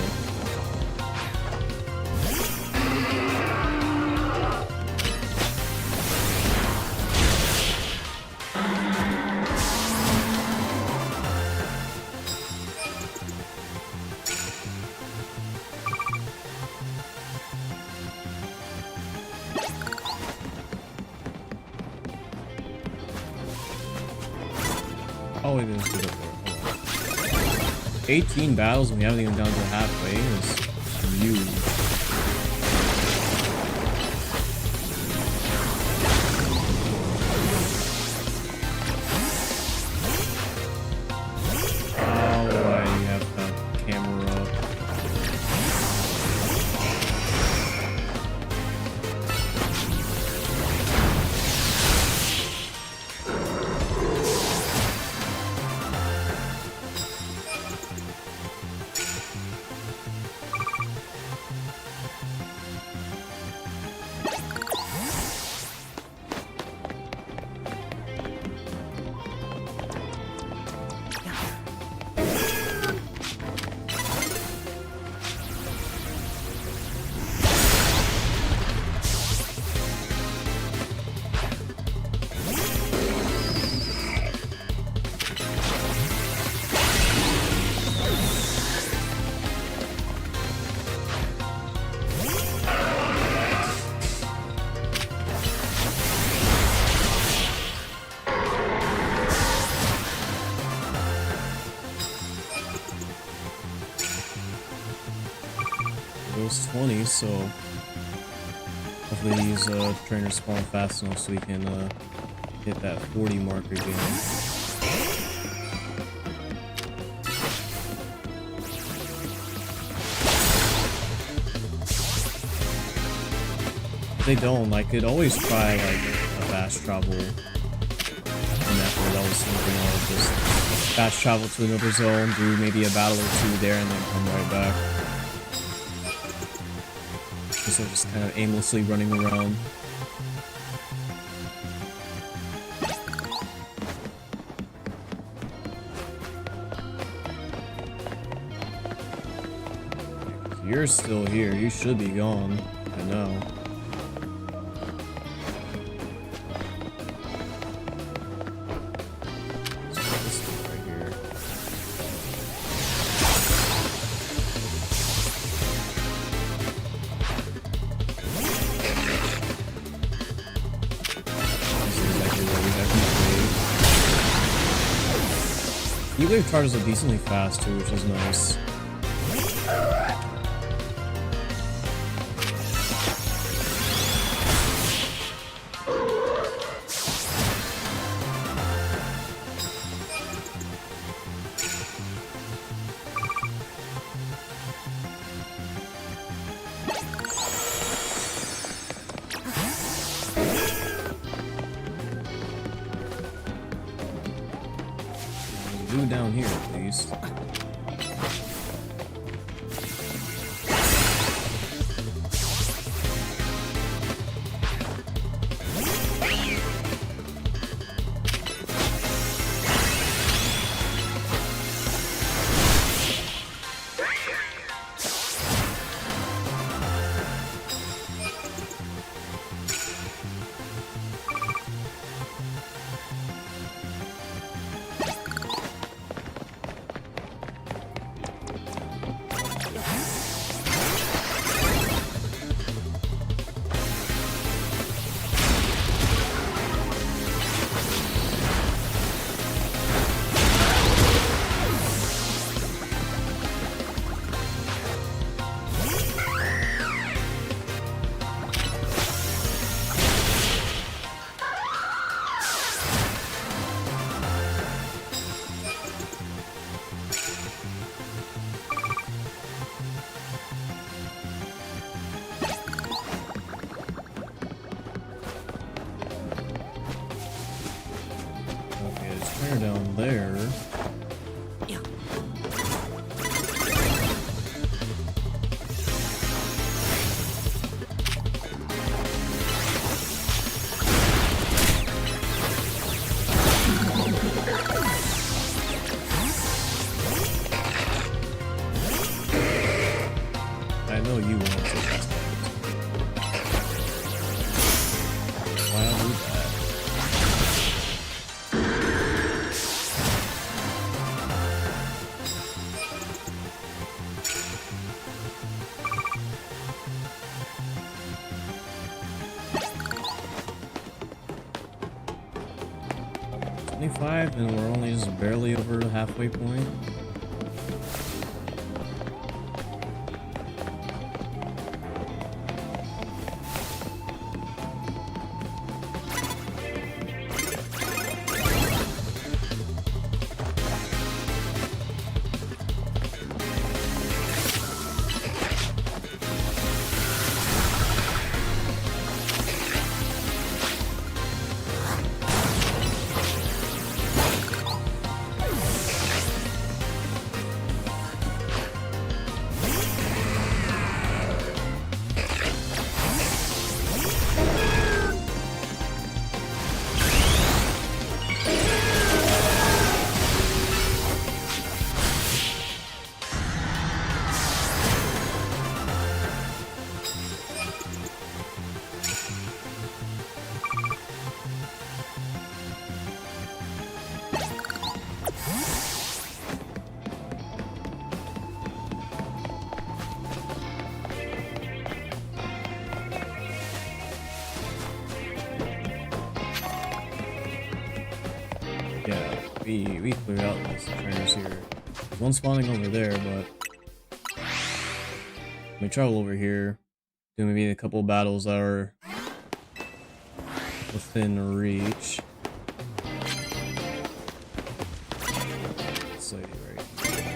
Oh, wait, there's good up there. 18 battles and we haven't even gone to halfway is huge. Oh, why do you have that camera up? almost 20, so hopefully these trainers spawn fast enough so we can hit that 40 marker again. If they don't, I could always try like a fast travel method. I was thinking of just fast travel to another zone, do maybe a battle or two there, and then come right back. Instead of just kind of aimlessly running around. You're still here. You should be gone. I know. E-Wave charges are decently fast too, which is nice. Do down here at least. Down there. Yeah. 25, and we're only just barely over the halfway point. We cleared out these trainers here. There's one spawning over there, but Let me travel over here. Do maybe a couple battles that are within reach. This lady right here.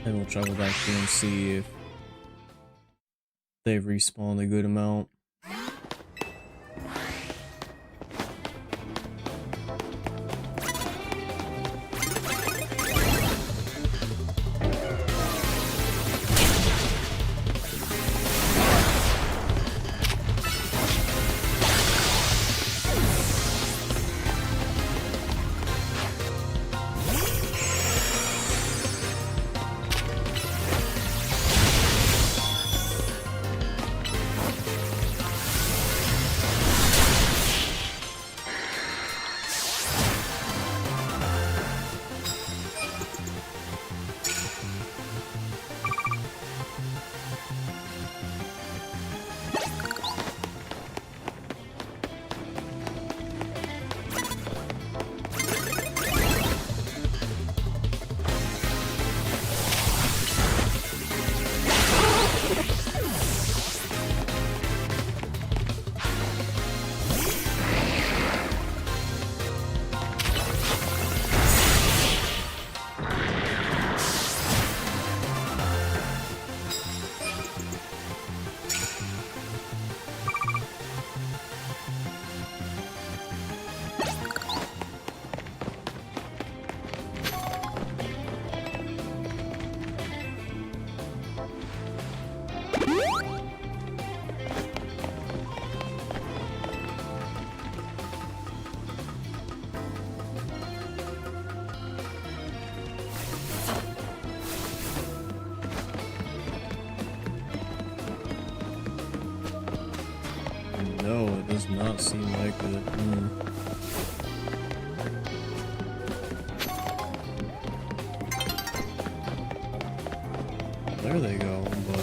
And we'll travel back here and see if they've respawned a good amount. No, it does not seem like it. There they go, but...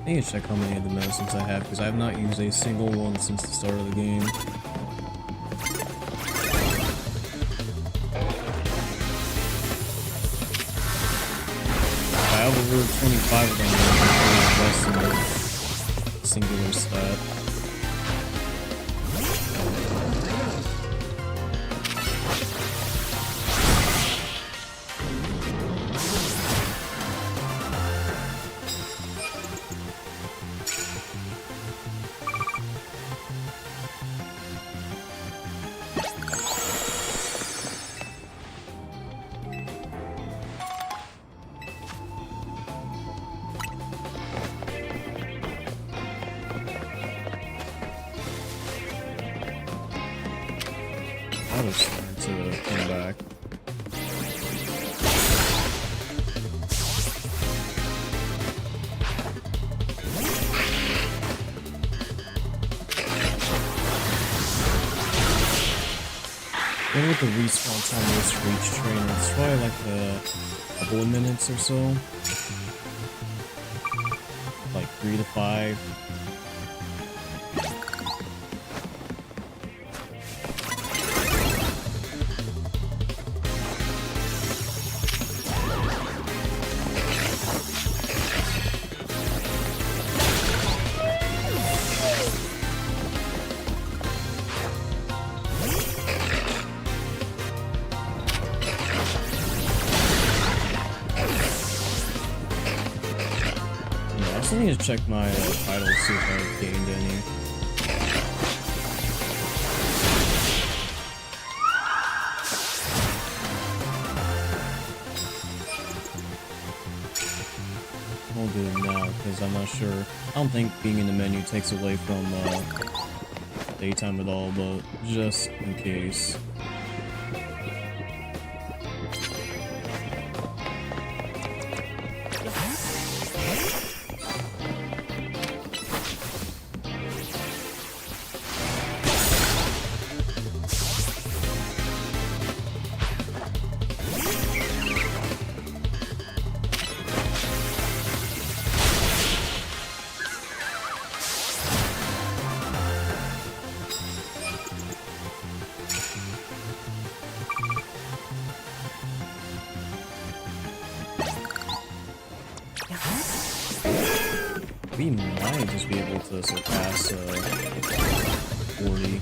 I need to check how many of the medicines I have because I have not used a single one since the start of the game. I have over 25 of them, less than the singular stat. I was starting to come back. Then with the respawn time of this for each trainer, it's probably like a couple of minutes or so. Like 3 to 5. I still need to check my titles, see if I've gained any. We'll do it now, because I'm not sure. I don't think being in the menu takes away from daytime at all, but just in case. We might just be able to surpass 40.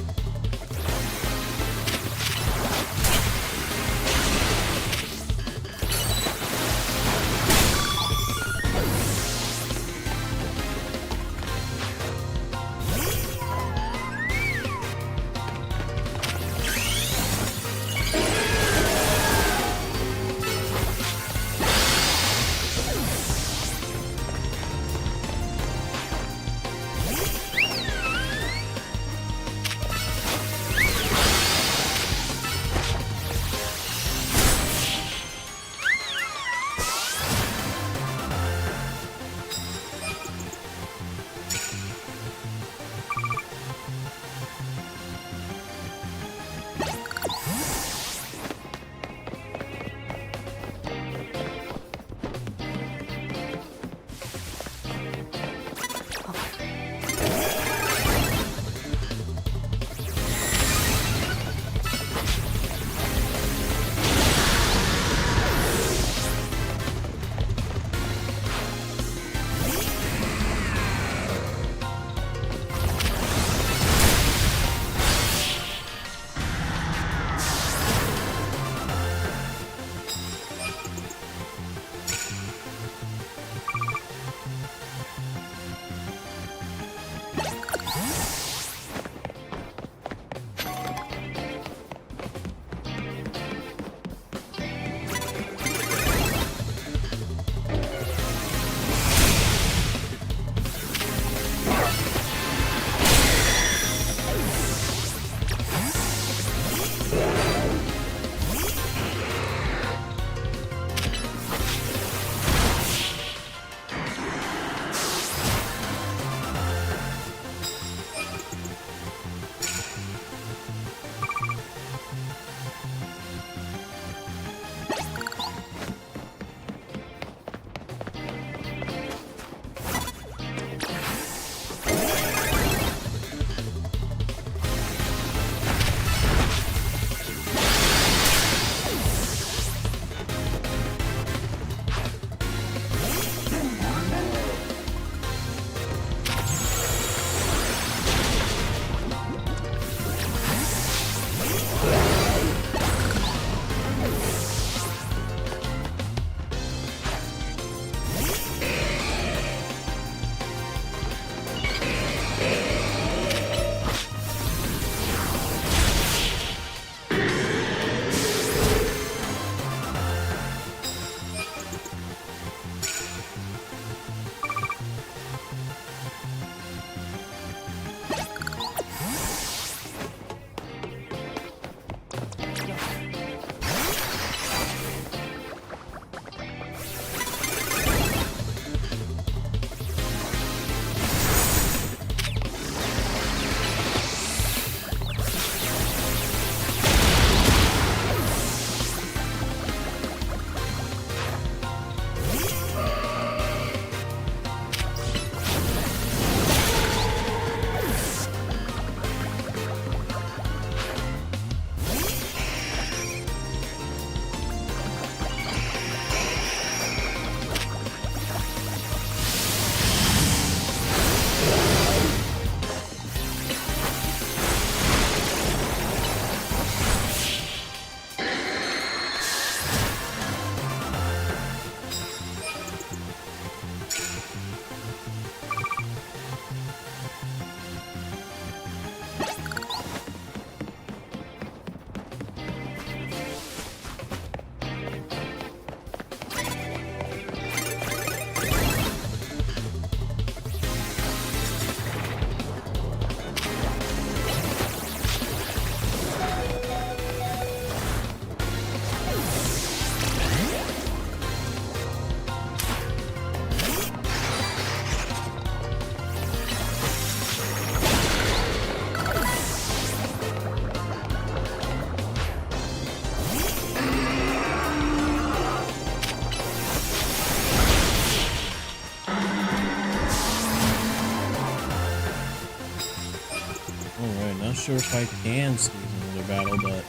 sure if I can squeeze another battle, but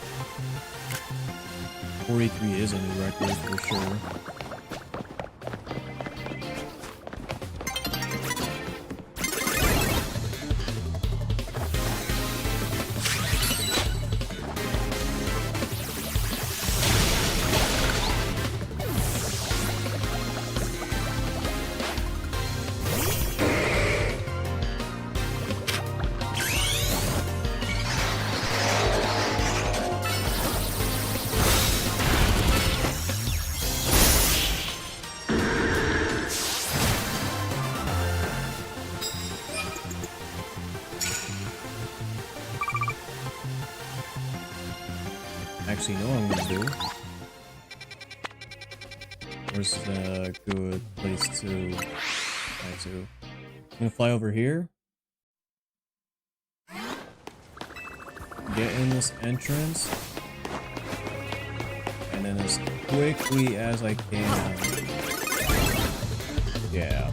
43 is a new record for sure. Actually, know what I'm gonna do. Where's a good place to fly to? I'm gonna fly over here. Get in this entrance. And then as quickly as I can. Yeah.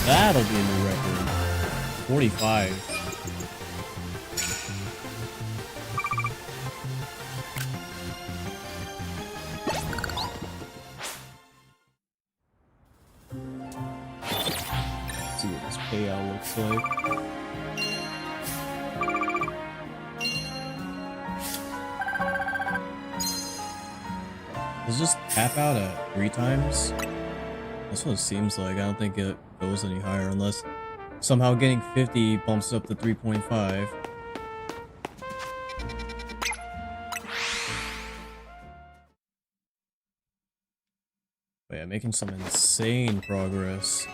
That'll be a new record. 45. Let's see what this payout looks like. Does it just tap out at 3 times? That's what it seems like. I don't think it goes any higher unless somehow getting 50 bumps up to 3.5. But yeah, making some insane progress.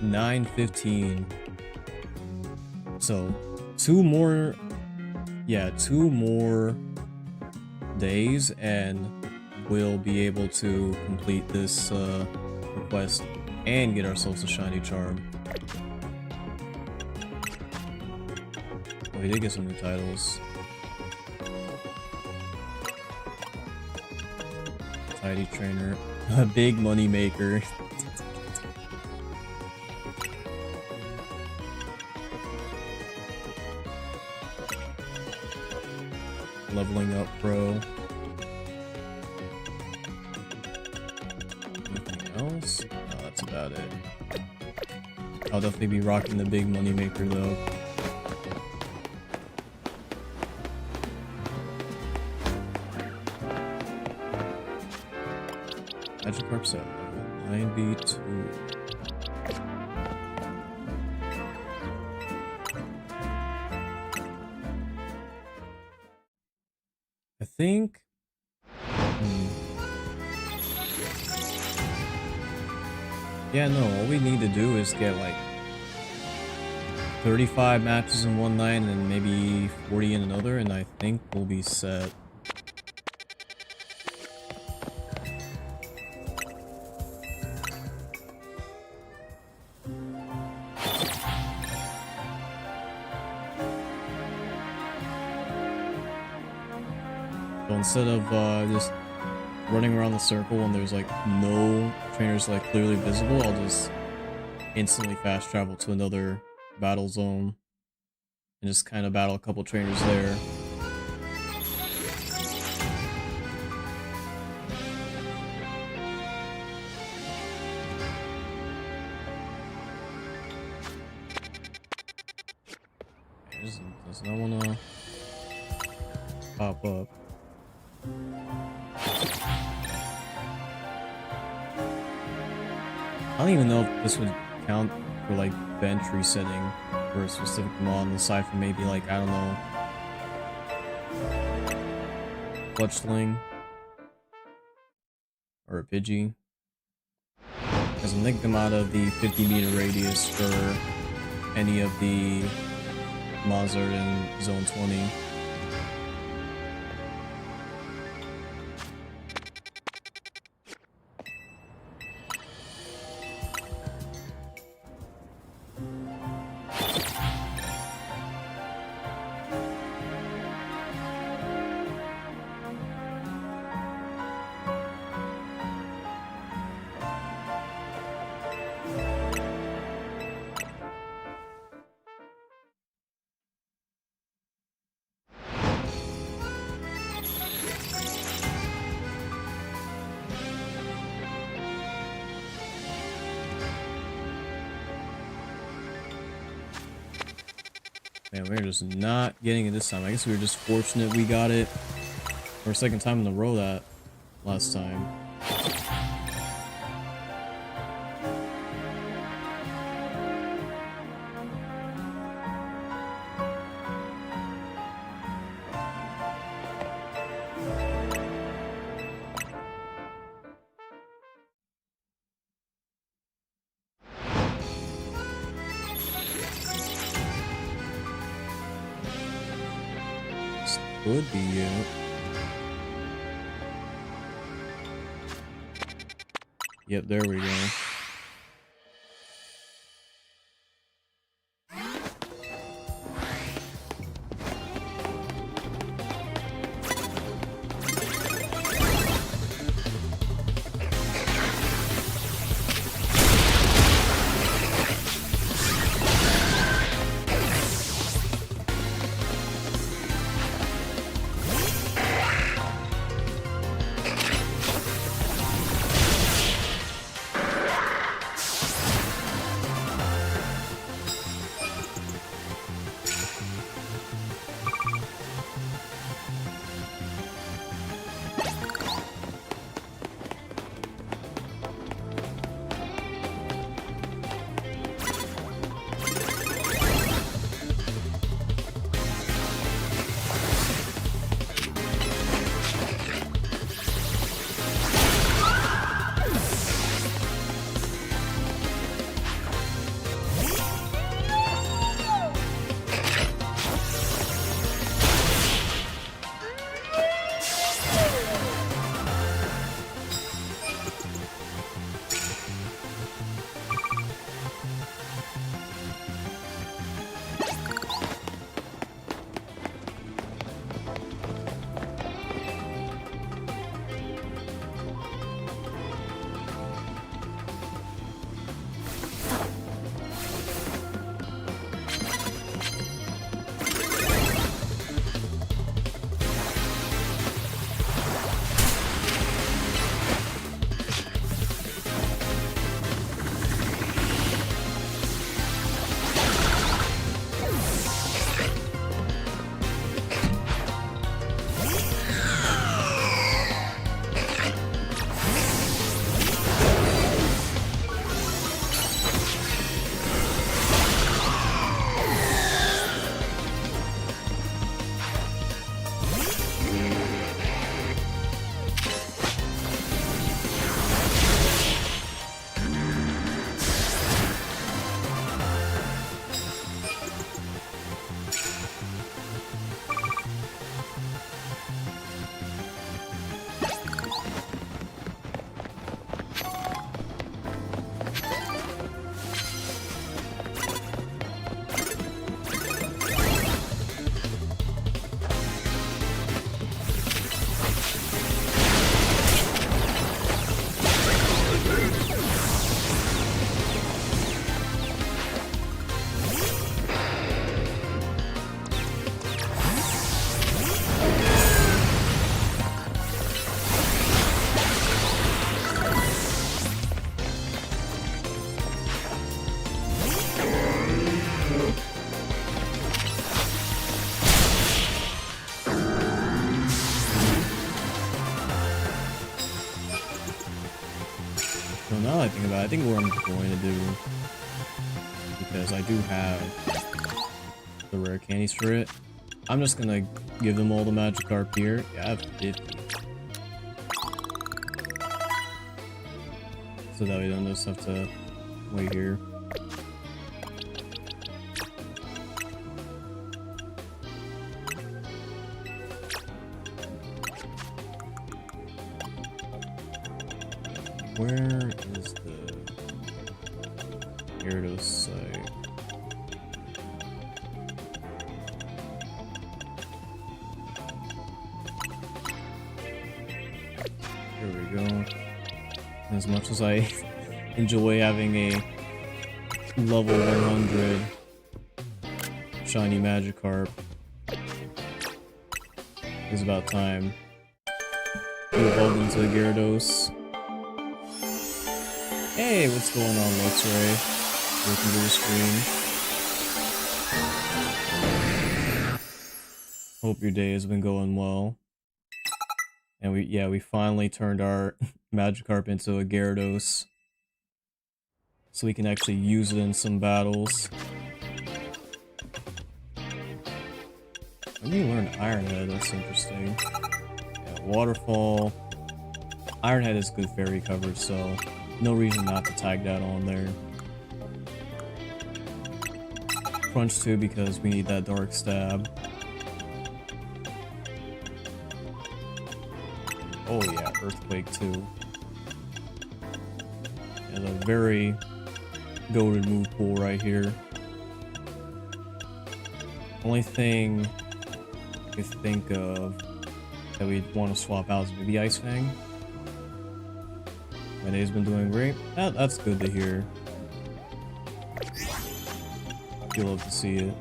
$9.15. So 2 more days and we'll be able to complete this request and get ourselves a shiny charm. Oh, we did get some new titles. Tidy Trainer, a big money maker. Leveling up pro. Anything else? No, that's about it. I'll definitely be rocking the big money maker though. Magikarp's at level 92. I think. Yeah, no, all we need to do is get like 35 matches in one night and then maybe 40 in another, and I think we'll be set. So instead of just running around the circle when there's like no trainers like clearly visible, I'll just instantly fast travel to another battle zone and just kind of battle a couple trainers there. Does not want to pop up. I don't even know if this would count for like bench resetting for a specific mod, aside from maybe like, I don't know, Fletchling or a Pidgey. Because I'm thinking out of the 50-meter radius for any of the mons that are in Zone 20. Man, we're just not getting it this time. I guess we were just fortunate we got it for a second time in a row that last time. Could be it. Yep, there we go. Now that I think about it, I think what I'm going to do, because I do have the rare candies for it, I'm just gonna give them all the Magikarp here. Yeah, I have 50. So that we don't just have to wait here. Where is the Gyarados site? There we go. As much as I enjoy having a level 100 shiny Magikarp, it's about time to evolve into a Gyarados. Hey, what's going on, Luxray? Welcome to the stream. Hope your day has been going well. And we finally turned our Magikarp into a Gyarados. So we can actually use it in some battles. When you learn Iron Head, that's interesting. Yeah, Waterfall. Iron Head is good fairy coverage, so no reason not to tag that on there. Crunch 2 because we need that Dark Stab. Oh yeah, Earthquake 2. And a very goated move pool right here. Only thing I could think of that we'd want to swap out is maybe Ice Fang. My day's been doing great. That's good to hear. You love to see it.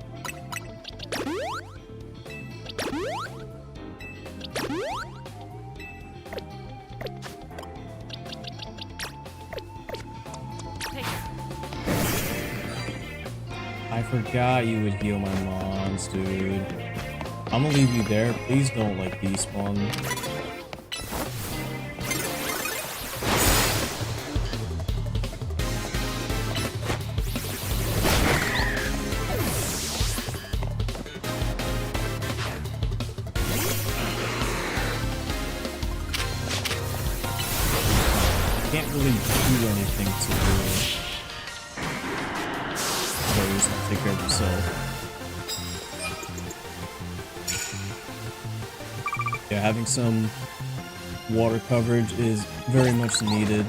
I forgot you would heal my mons, dude. I'm gonna leave you there. Please don't like despawn. Can't really do anything to it. So you just have to take care of yourself. Yeah, having some water coverage is very much needed.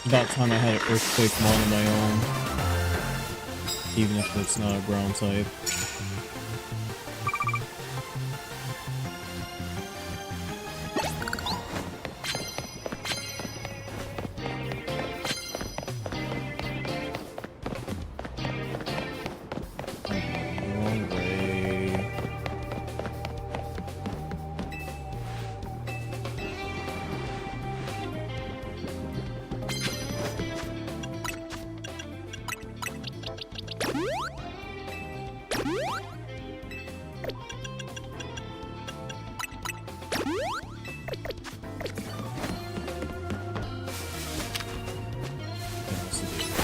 About time I had an Earthquake Mon on my own, even if it's not a ground type.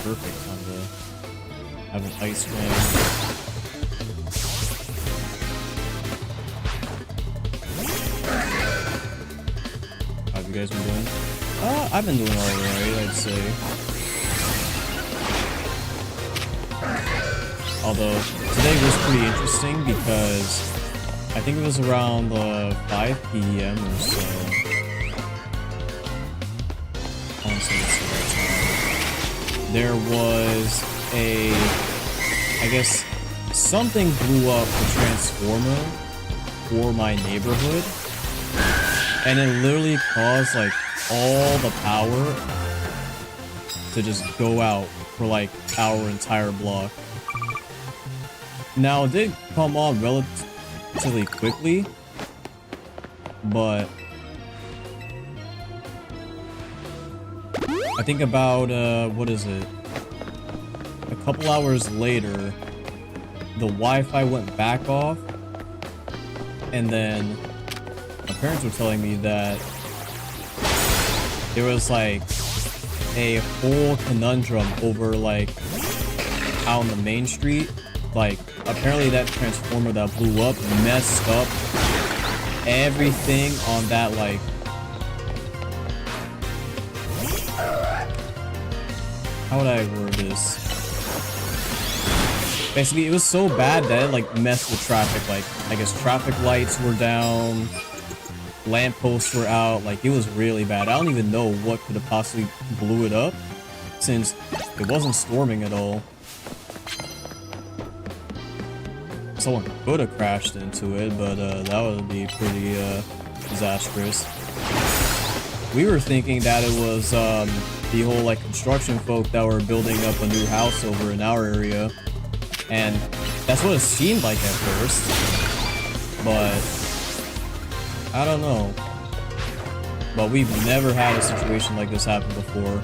perfect time to have an ice ring. How have you guys been doing? I've been doing alright, I'd say. Although today was pretty interesting because I think it was around 5 p.m. or so. I want to say it's the right time. There was I guess something blew up the transformer for my neighborhood, and it literally caused like all the power to just go out for like our entire block. Now it did come on relatively quickly, but I think about what is it, a couple hours later the Wi-Fi went back off, and then my parents were telling me that there was like a whole conundrum over like out on the main street. Like apparently that transformer that blew up messed up everything on that, like, how would I word this? Basically, it was so bad that it like messed with traffic. Like, I guess traffic lights were down, lampposts were out. Like, it was really bad. I don't even know what could have possibly blew it up, since it wasn't storming at all. Someone could have crashed into it, but that would be pretty disastrous. We were thinking that it was the whole like construction folk that were building up a new house over in our area, and that's what it seemed like at first, but I don't know. But we've never had a situation like this happen before.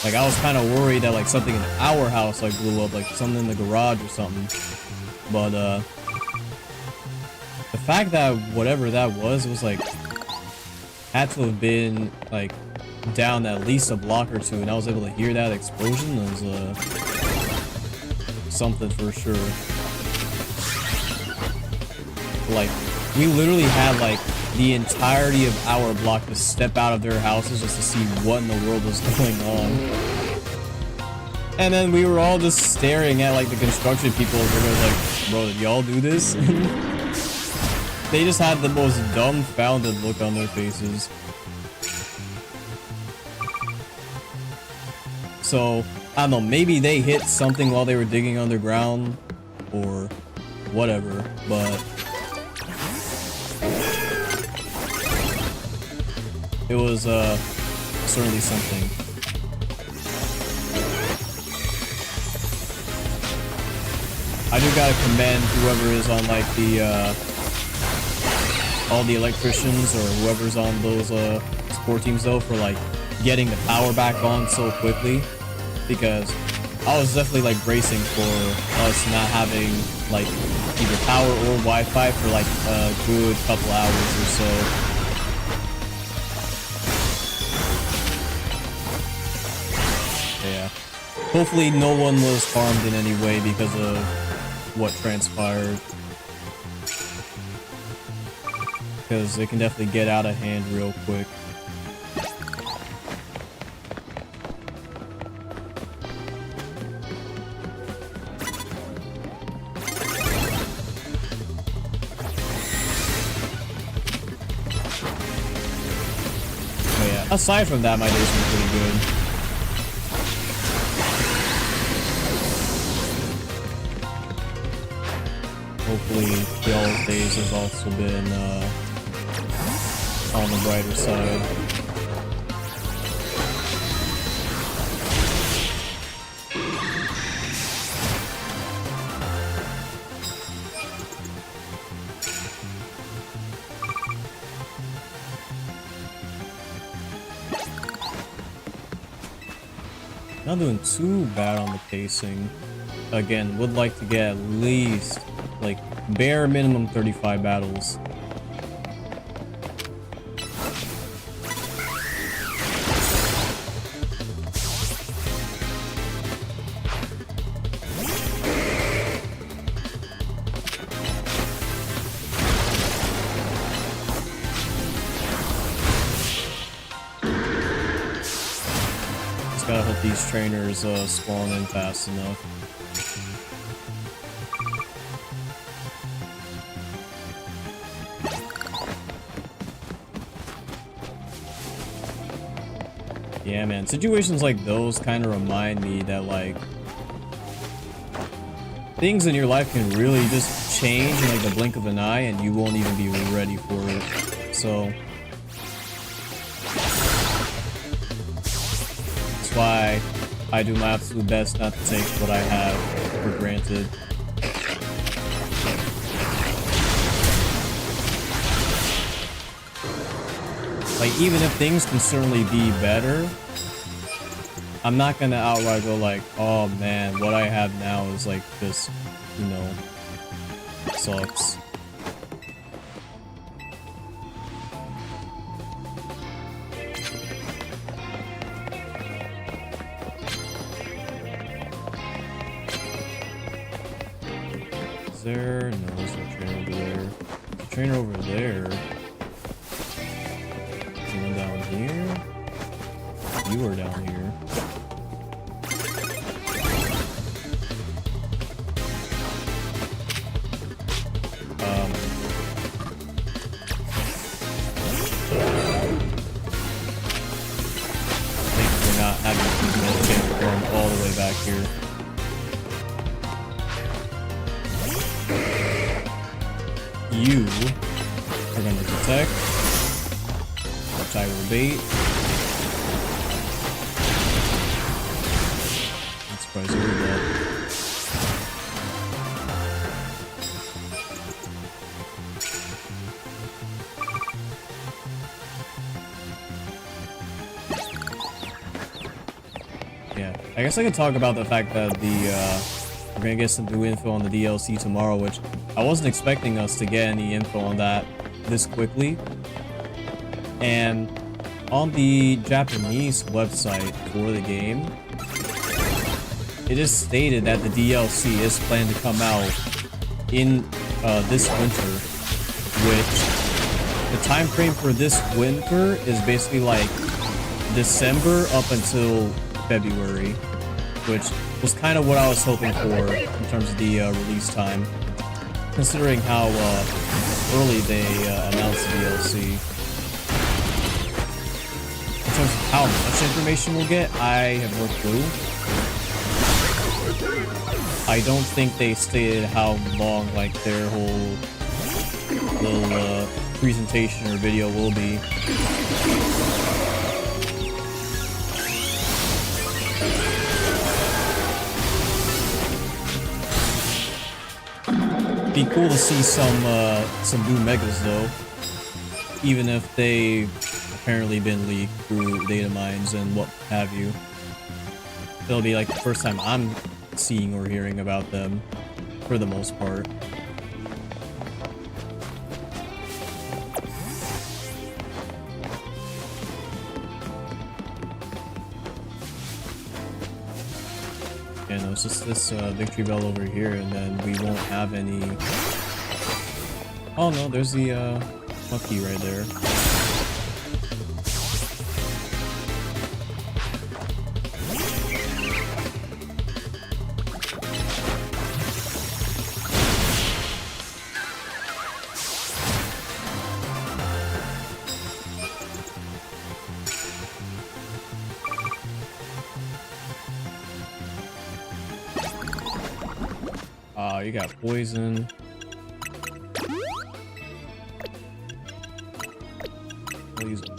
Like, I was kind of worried that like something in our house like blew up, like something in the garage or something. But the fact that whatever that was like had to have been like down at least a block or two, and I was able to hear that explosion was something for sure. Like, we literally had like the entirety of our block to step out of their houses just to see what in the world was going on. And then we were all just staring at like the construction people over there like, bro, did y'all do this? They just had the most dumbfounded look on their faces. So, I don't know, maybe they hit something while they were digging underground or whatever, but it was certainly something. I do gotta commend whoever is on like the all the electricians or whoever's on those support teams though for like getting the power back on so quickly, because I was definitely like bracing for us not having like either power or Wi-Fi for like a good couple hours or so. Yeah. Hopefully no one was harmed in any way because of what transpired, because it can definitely get out of hand real quick. But yeah, aside from that, my day's been pretty good. Hopefully, y'all's days has also been on the brighter side. Not doing too bad on the pacing. Again, would like to get at least like bare minimum 35 battles. Gotta hope these trainers spawn in fast enough. Yeah, man. Situations like those kind of remind me that, like, things in your life can really just change in, like, the blink of an eye, and you won't even be ready for it. So that's why I do my absolute best not to take what I have for granted. Like, even if things can certainly be better, I'm not gonna outright go like, oh man, what I have now is like just, you know, sucks. Is there? No, there's no trainer over there. There's a trainer over there. Someone down here? You are down here. I think we're not having to medicate form all the way back here. You are going to protect. Which I will bait. I'm surprised you did that. Yeah, I guess I could talk about the fact that we're gonna get some new info on the DLC tomorrow, which I wasn't expecting us to get any info on that this quickly. And on the Japanese website for the game, it is stated that the DLC is planned to come out in this winter, which the time frame for this winter is basically like December up until February, which was kind of what I was hoping for in terms of the release time, considering how early they announced the DLC. In terms of how much information we'll get, I have no clue. I don't think they stated how long, like, their whole little presentation or video will be. Be cool to see some new megas though, even if they've apparently been leaked through data mines and what have you. It'll be like the first time I'm seeing or hearing about them, for the most part. Yeah, no, it's just this victory bell over here, and then we won't have any... Oh no, there's the monkey right there. You got poison. I'll use it.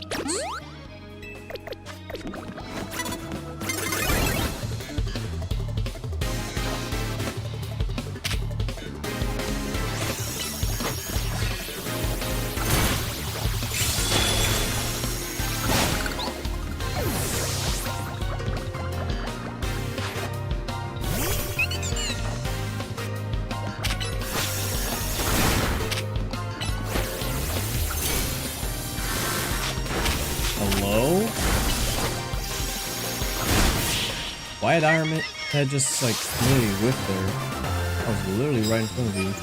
Hello? Why had Iron Man had just like literally whipped there? I was literally right in front of you.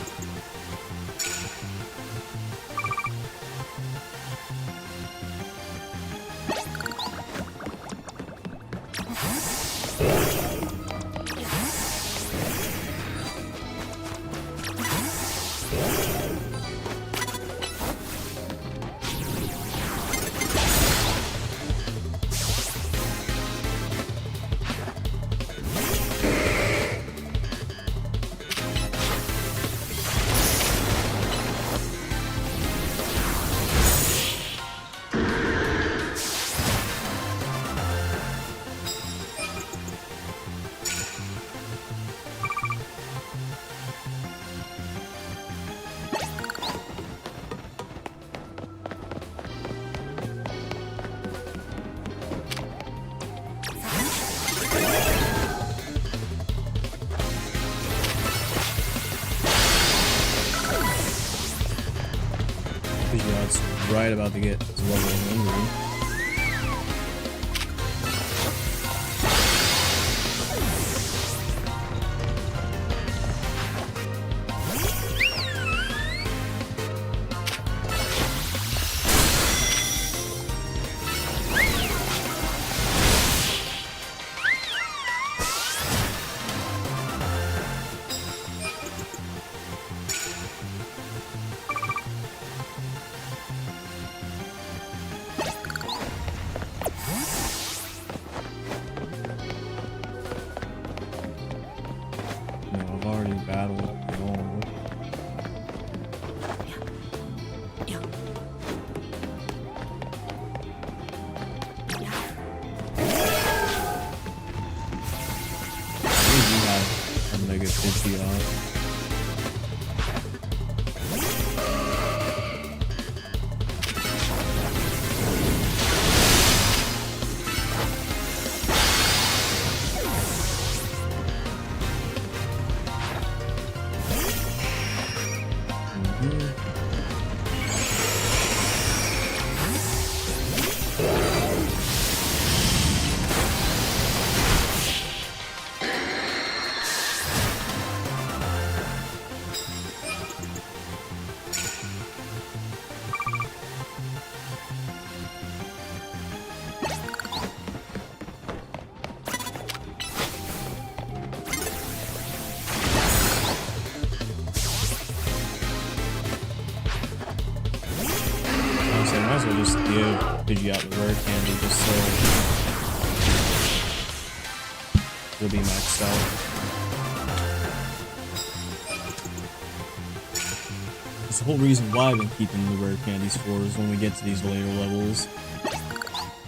right about to get to level 100. I've already battled the old. Yeah. You have a mega 50 off. I might as well just give Pidgeot the rare candy just so it'll be maxed out. That's the whole reason why I've been keeping the rare candies for is when we get to these later levels.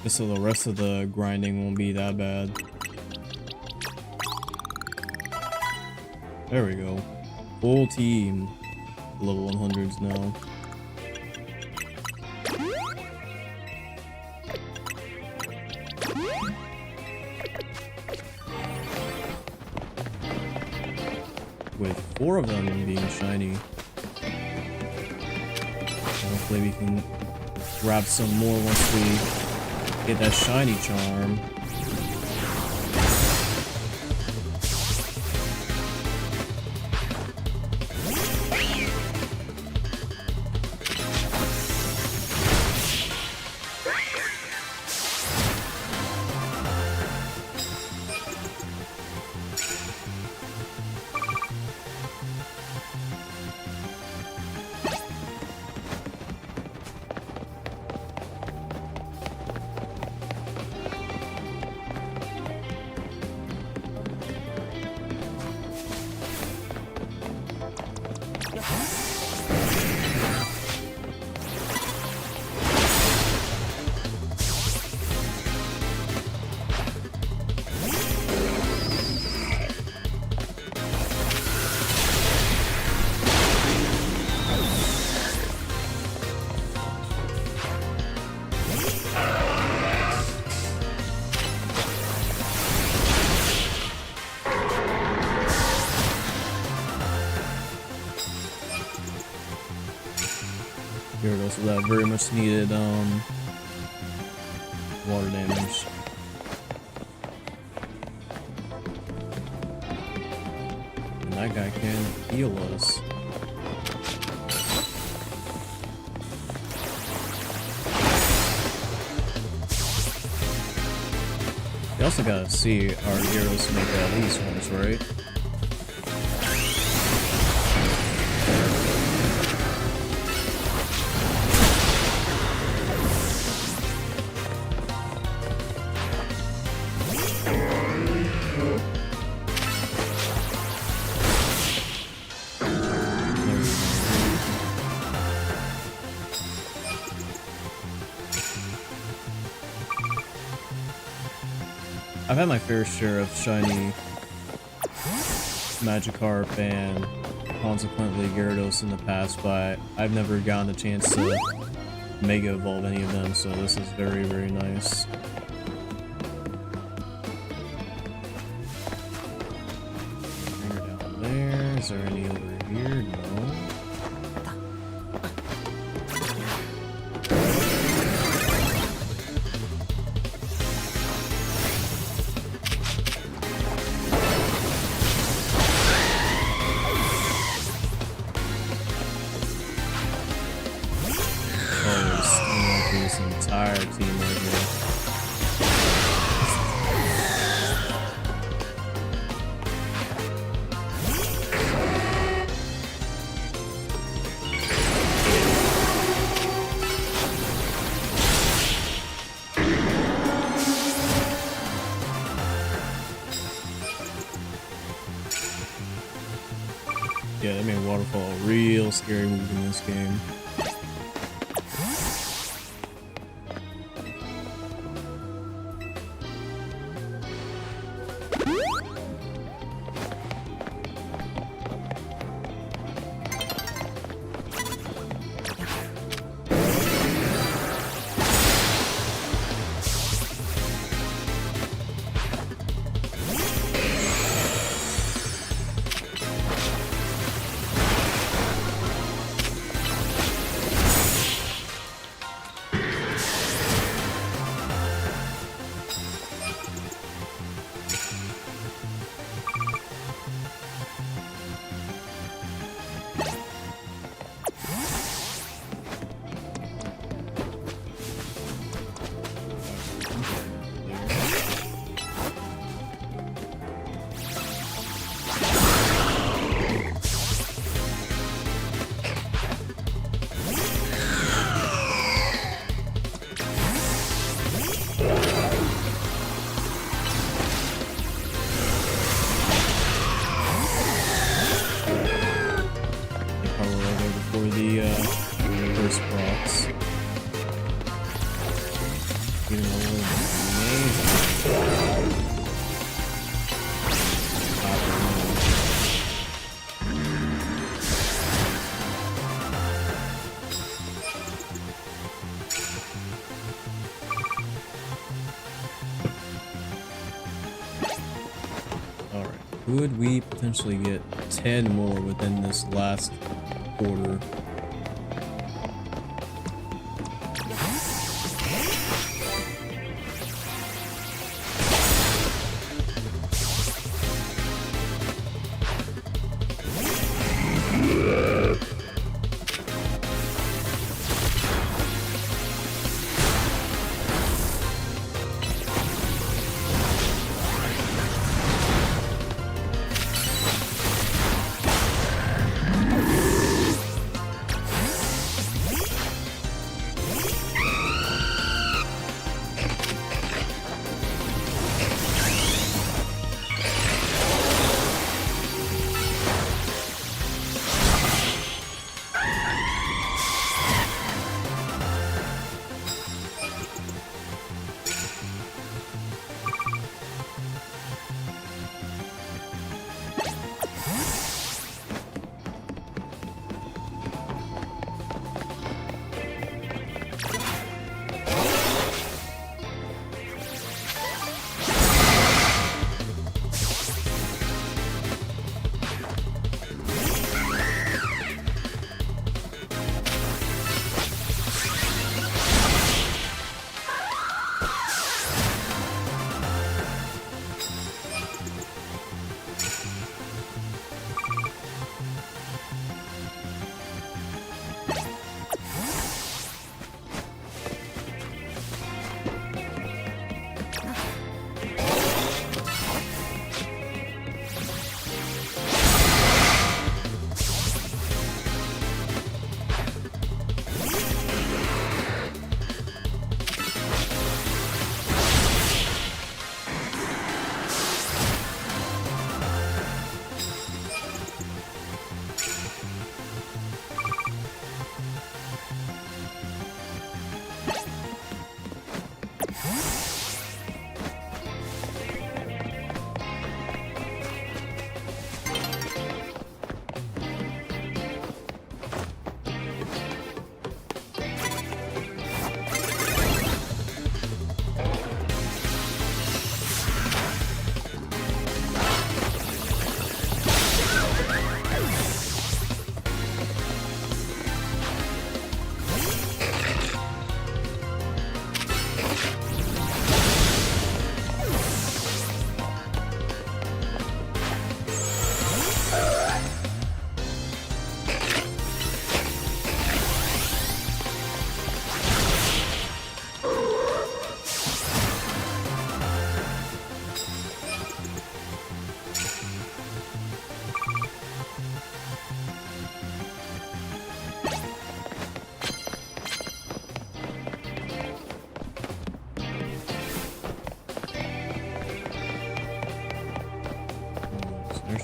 Just so the rest of the grinding won't be that bad. There we go. Full team. Level 100s now. With 4 of them being shiny. Hopefully we can grab some more once we get that shiny charm. Gyarados with that very much needed water damage. And that guy can heal us. You also gotta see our Gyarados make at least once, right? I've had my fair share of shiny Magikarp and consequently Gyarados in the past, but I've never gotten a chance to Mega Evolve any of them, so this is very, very nice. Down there. Is there any over here? No. my god. Yeah, that made Waterfall a real scary move in this game. First procs. Getting a little amazing. Alright, could we potentially get 10 more within this last quarter?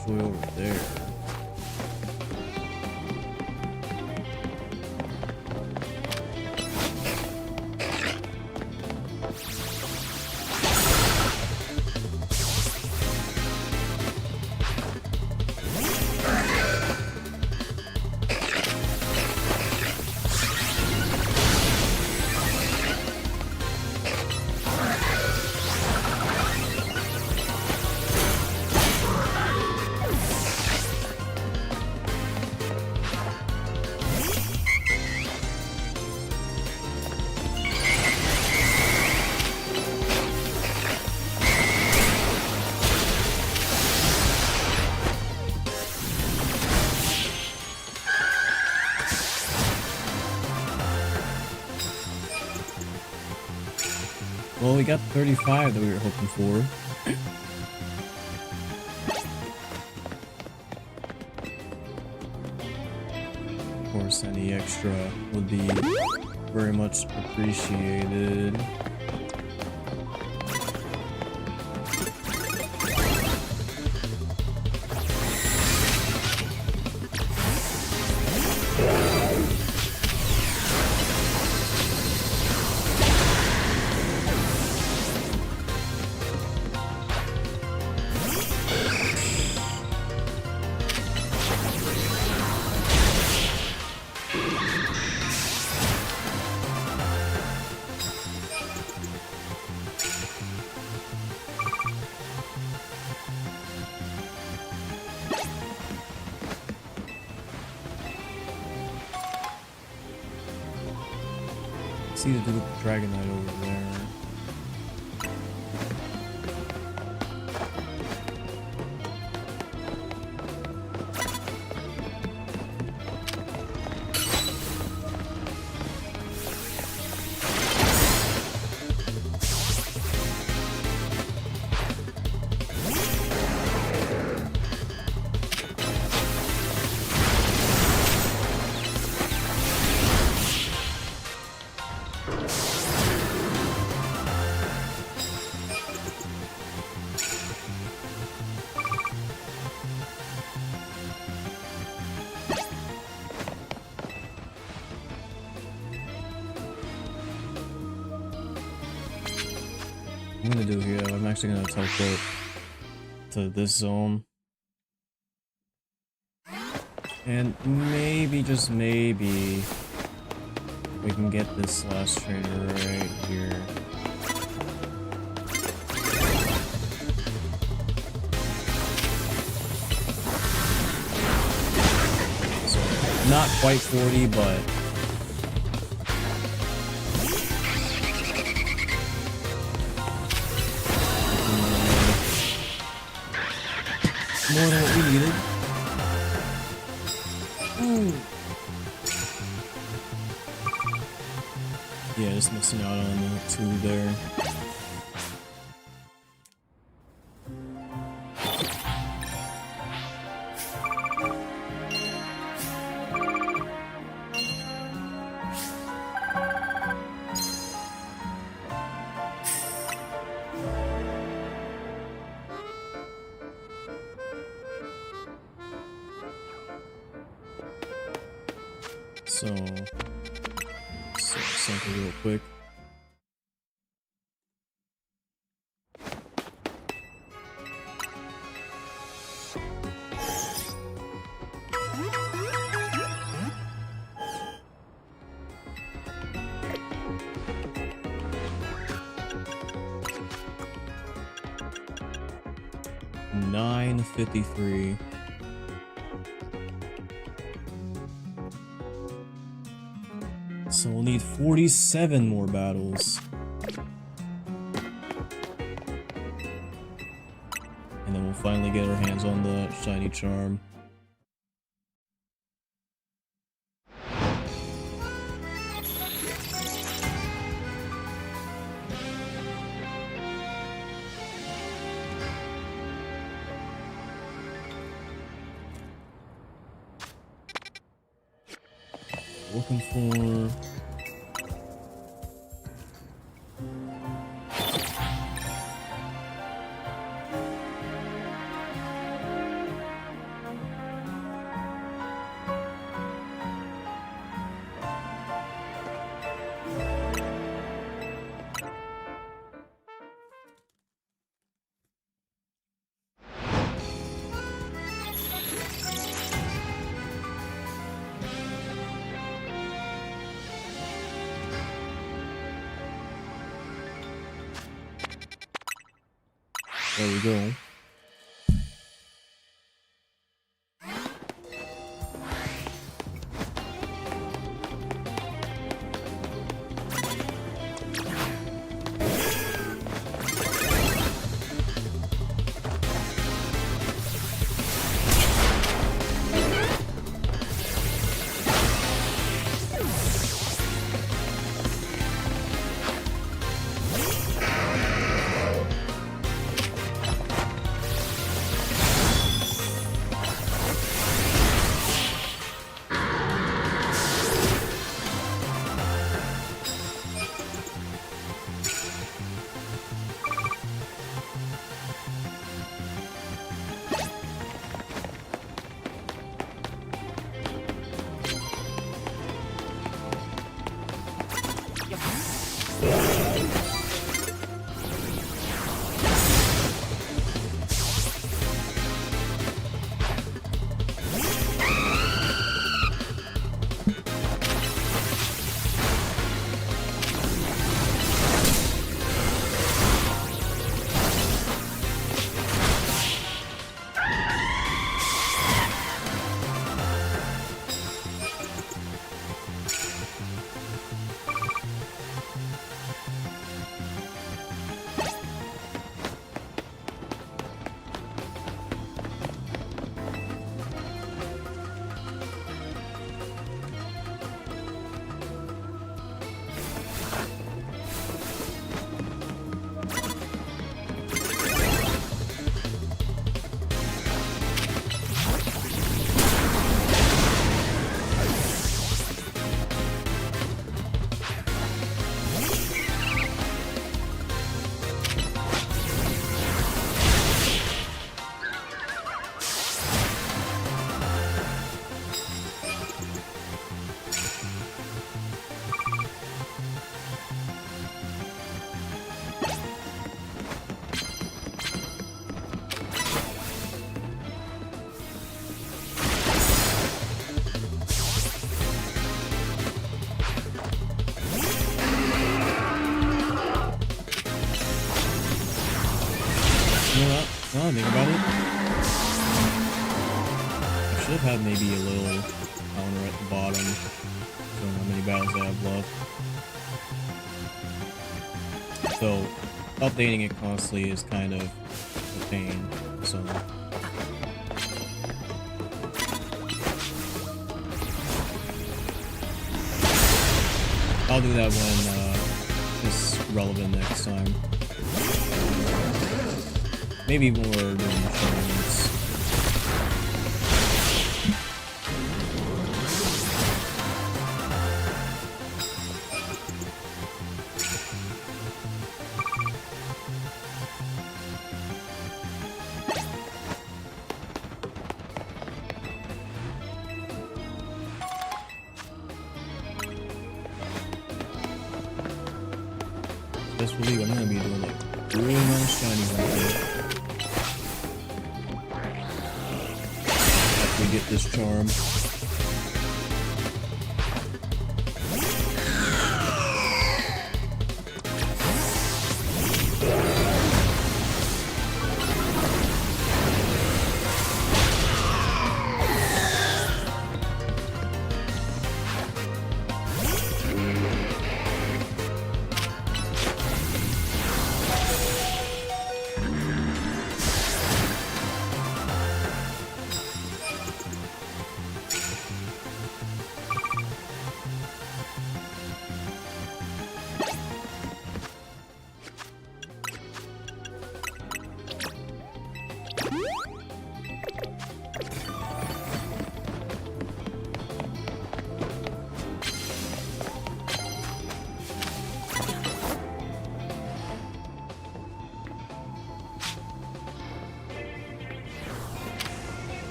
actually over there? Well, we got 35 that we were hoping for. Of course, any extra would be very much appreciated. See the dude with the Dragon Knight over there. I'm gonna do here, I'm actually gonna teleport to this zone. And maybe, just maybe, we can get this last trainer right here. So, not quite 40, but more than what we needed. Ooh. Yeah, just missing out on the 2 there. So, something real quick. $9.53. So we'll need 47 more battles. And then we'll finally get our hands on the shiny charm. Looking for... There we go. You know what? Now I think about it, I should have had maybe a little counter at the bottom, showing how many battles I have left. So, updating it constantly is kind of a pain, so... I'll do that when it's relevant next time. Maybe when we're doing tournaments. Best believe I'm gonna be doing like really nice shiny right here. After we get this charm.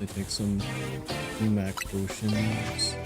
They take some max potions.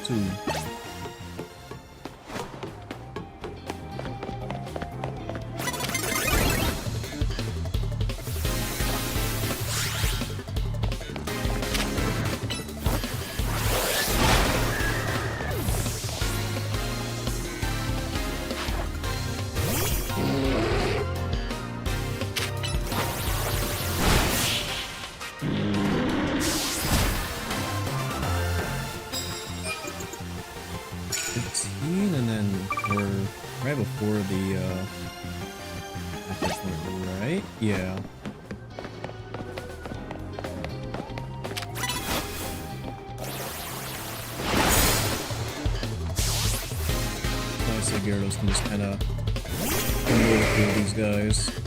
too. And then we're right before the at this point, right? Yeah. Nice that Gyarados can just kind of roll through these guys.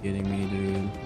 kidding me, dude?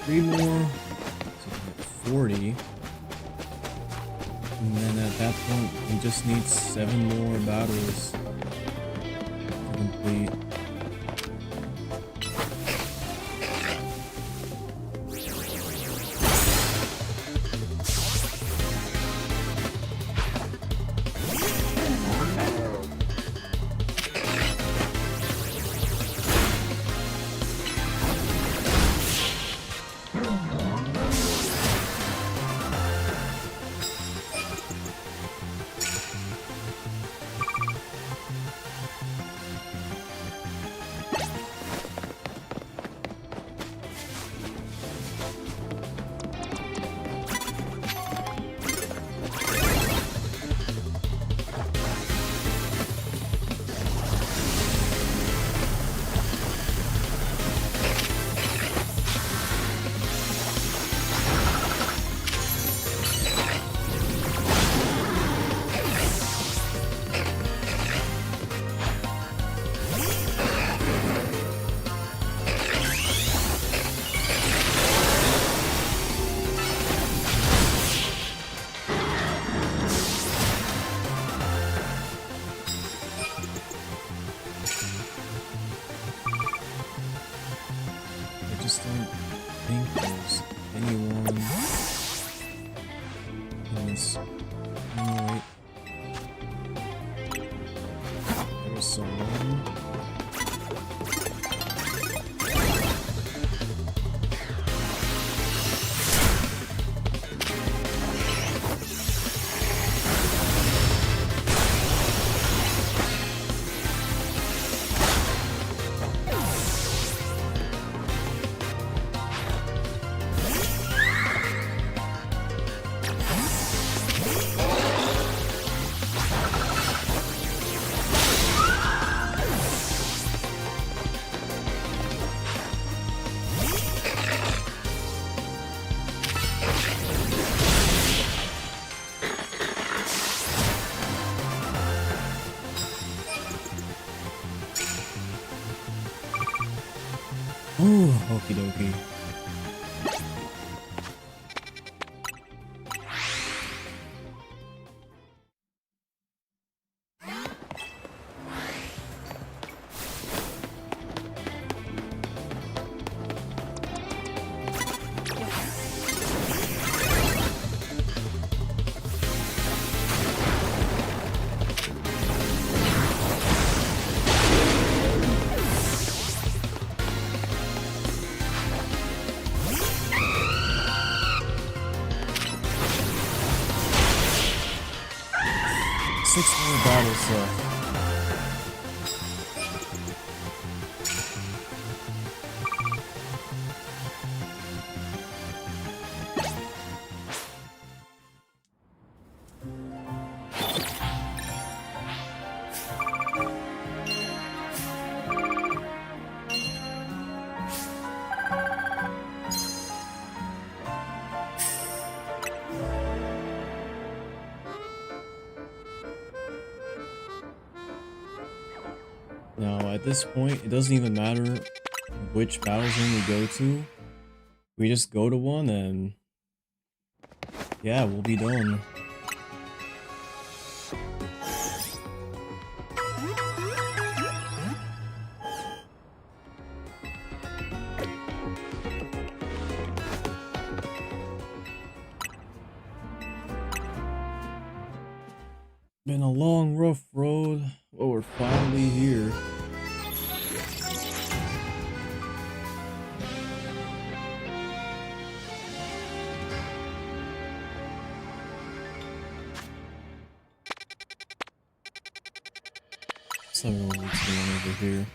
3 more. So we get 40. And then at that point, we just need 7 more battles to complete. I just don't think there's anyone in this. Oh, wait. There was someone. Oh, okie dokie. Six more battles left. Now, at this point, it doesn't even matter which battle zone we go to. We just go to one and yeah, we'll be done. Been a long, rough road, but we're finally here. Let's have a look what's going on over here.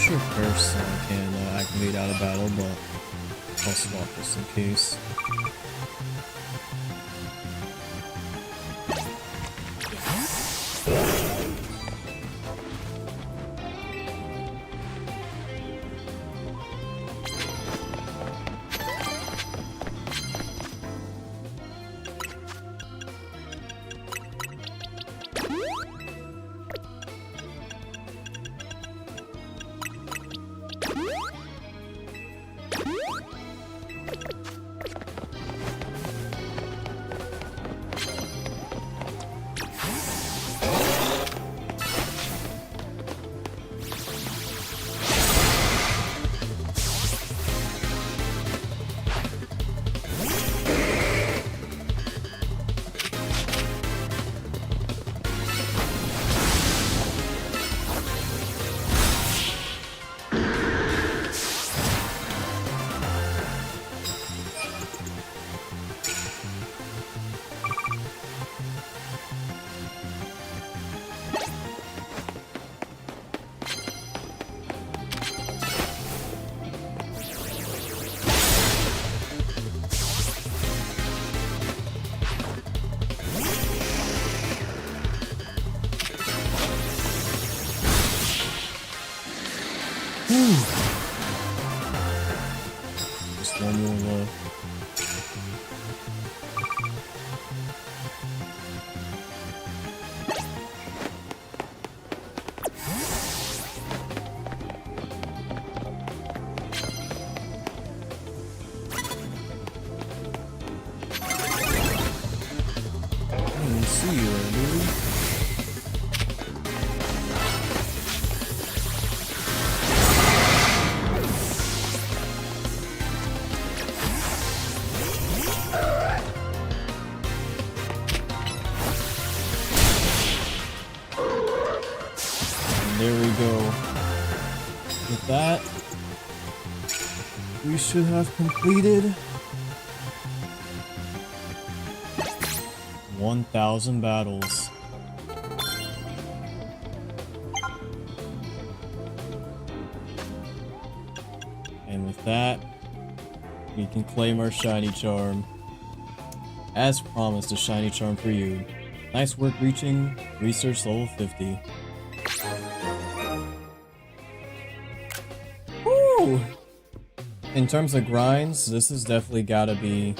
sure Curse can activate out of battle, but I'll swap just in case. Just one more left. I didn't see you there, dude. There we go. With that, we should have completed 1,000 battles. And with that, we can claim our shiny charm. As promised, a shiny charm for you. Nice work reaching research level 50. Woo! In terms of grinds, this has definitely gotta be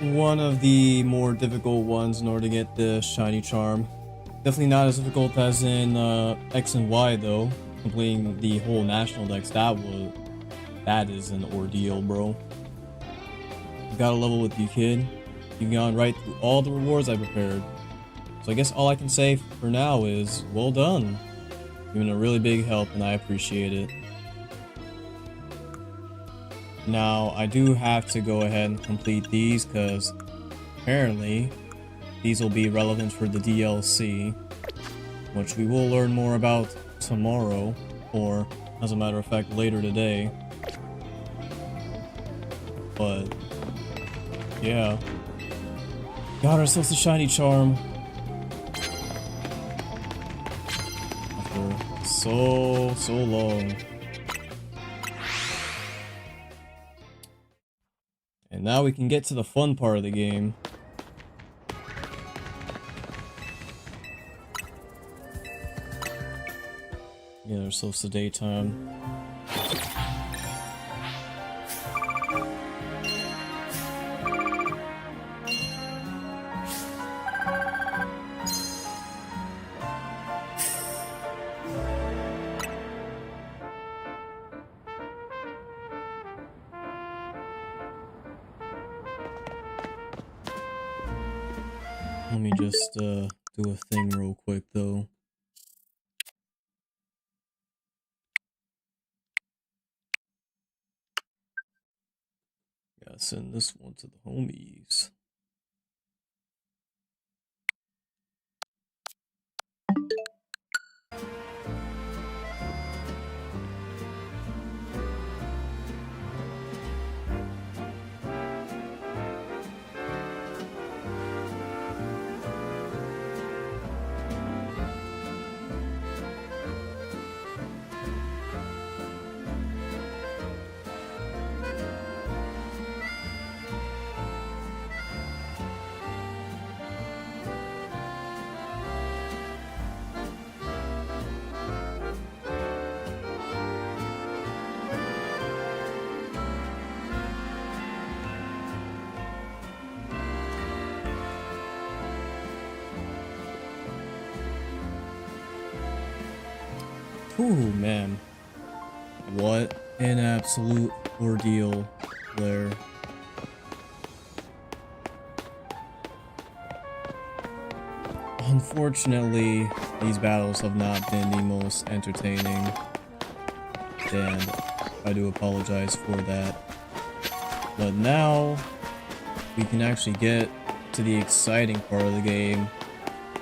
one of the more difficult ones in order to get the shiny charm. Definitely not as difficult as in X and Y though. Completing the whole national dex, that is an ordeal, bro. Got a level with you, kid. You've gone right through all the rewards I prepared. So I guess all I can say for now is, well done. You've been a really big help and I appreciate it. Now, I do have to go ahead and complete these because apparently these will be relevant for the DLC, which we will learn more about tomorrow, or as a matter of fact later today. But yeah, got ourselves a shiny charm after so long. And now we can get to the fun part of the game. Get ourselves to daytime. Let me just do a thing real quick though. Gotta send this one to the homies. Ooh, man. What an absolute ordeal there. Unfortunately, these battles have not been the most entertaining, and I do apologize for that. But now, we can actually get to the exciting part of the game,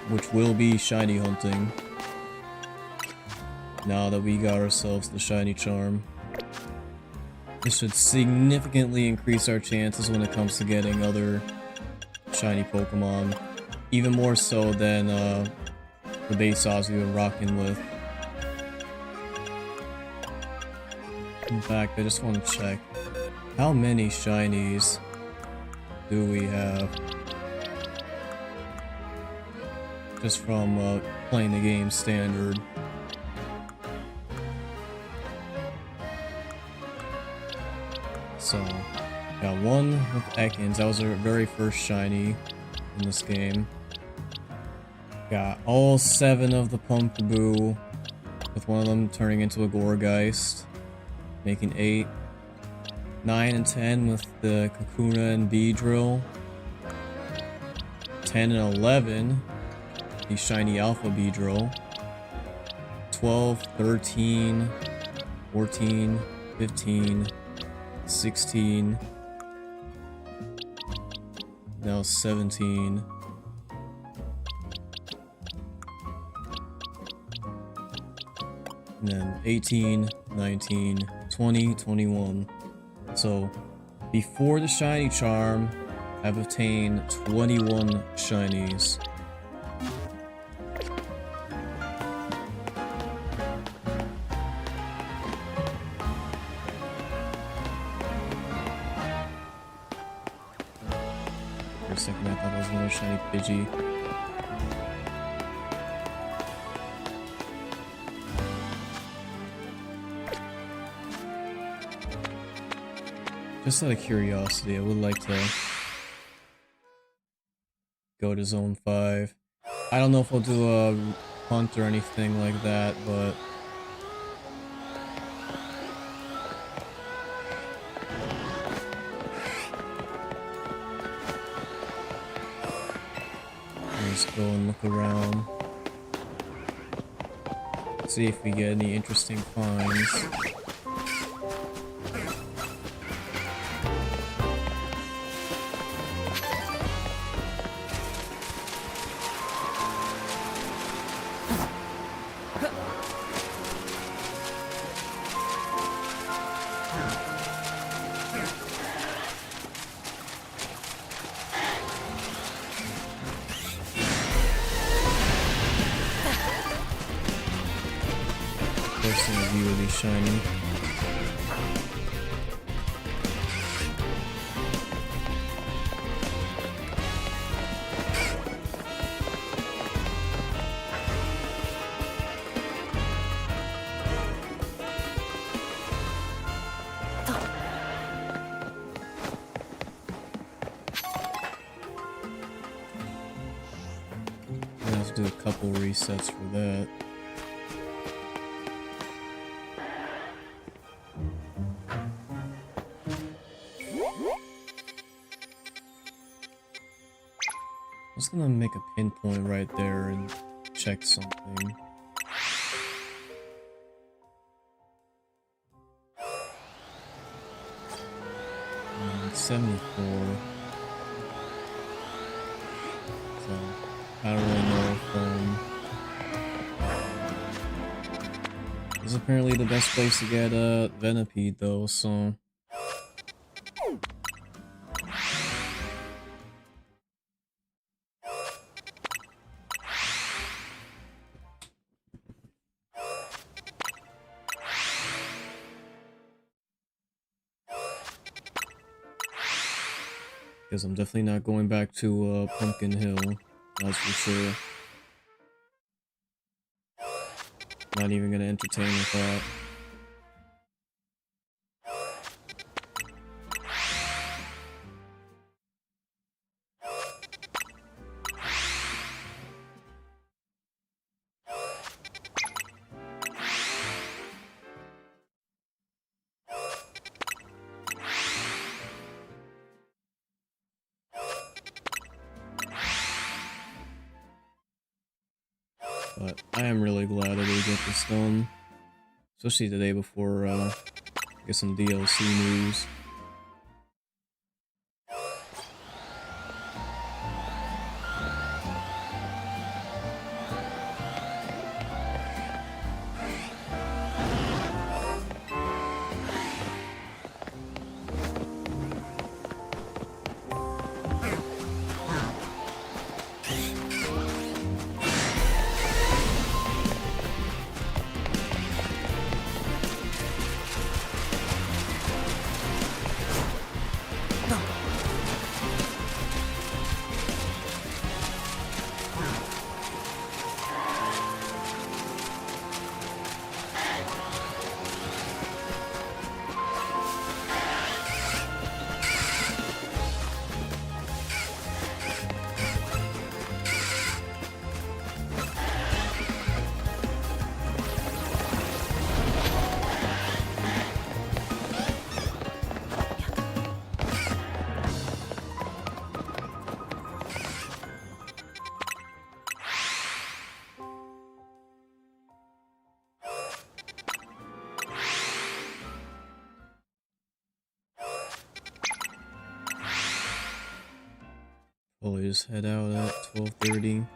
which will be shiny hunting. Now that we got ourselves the shiny charm. This should significantly increase our chances when it comes to getting other shiny Pokemon. Even more so than the base odds we were rocking with. In fact, I just want to check. How many shinies do we have? Just from playing the game standard. So, got one with Ekans. That was our very first shiny in this game. Got all 7 of the Pumpkaboo, with one of them turning into a Gourgeist, making 8. 9 and 10 with the Kakuna and Beedrill. 10 and 11, the shiny Alpha Beedrill. 12, 13, 14, 15, 16, now 17. And then 18, 19, 20, 21. So, before the shiny charm, I've obtained 21 shinies. For a second, I thought it was another shiny Pidgey. Just out of curiosity, I would like to go to Zone 5. I don't know if I'll do a hunt or anything like that, but let's go and look around. See if we get any interesting finds. First interview will be shiny. I have to do a couple resets for that. I'm just gonna make a pinpoint right there and check something. 74. So I don't really know if this is apparently the best place to get Venipede though, so because I'm definitely not going back to Pumpkin Hill, that's for sure. Not even gonna entertain the thought. But I am really glad that we get this done. Especially the day before get some DLC news. Probably just head out at 12:30.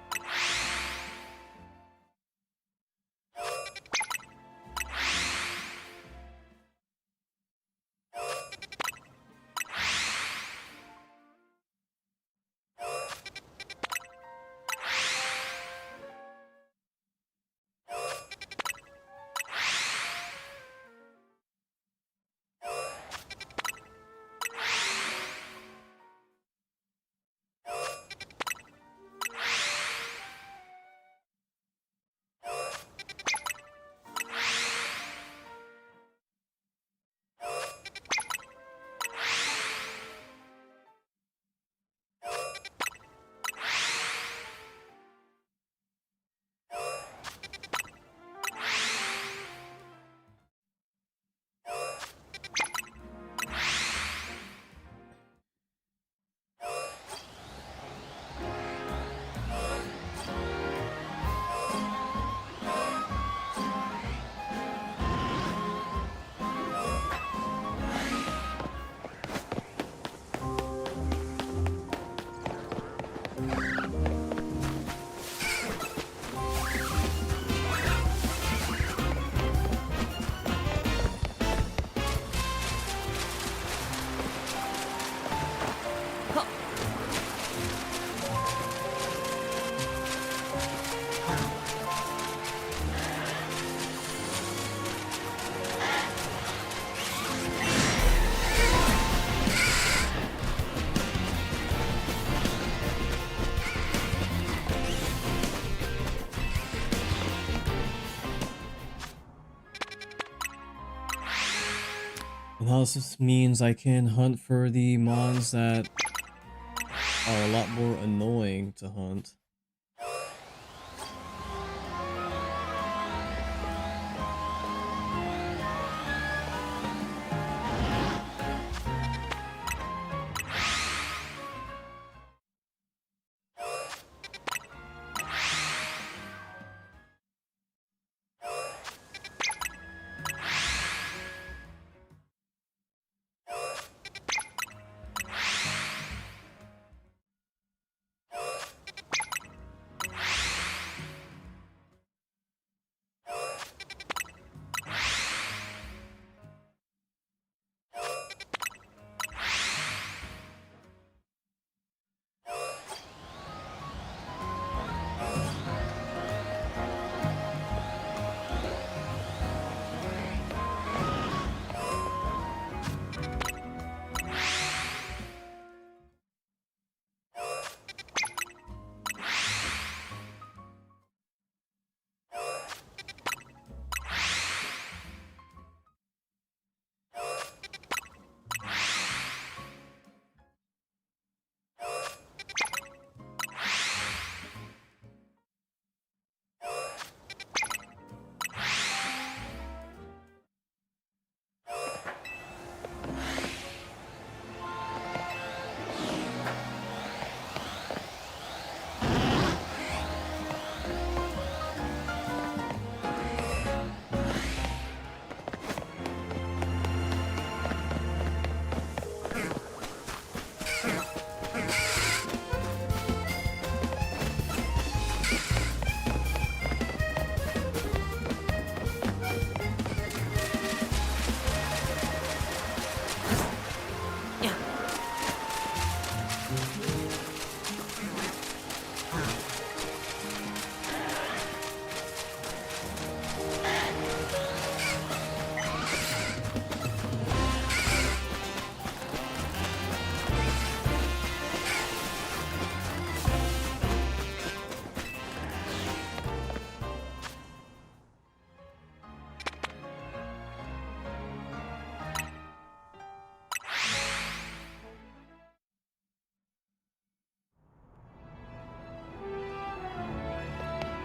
And now this means I can hunt for the mons that are a lot more annoying to hunt.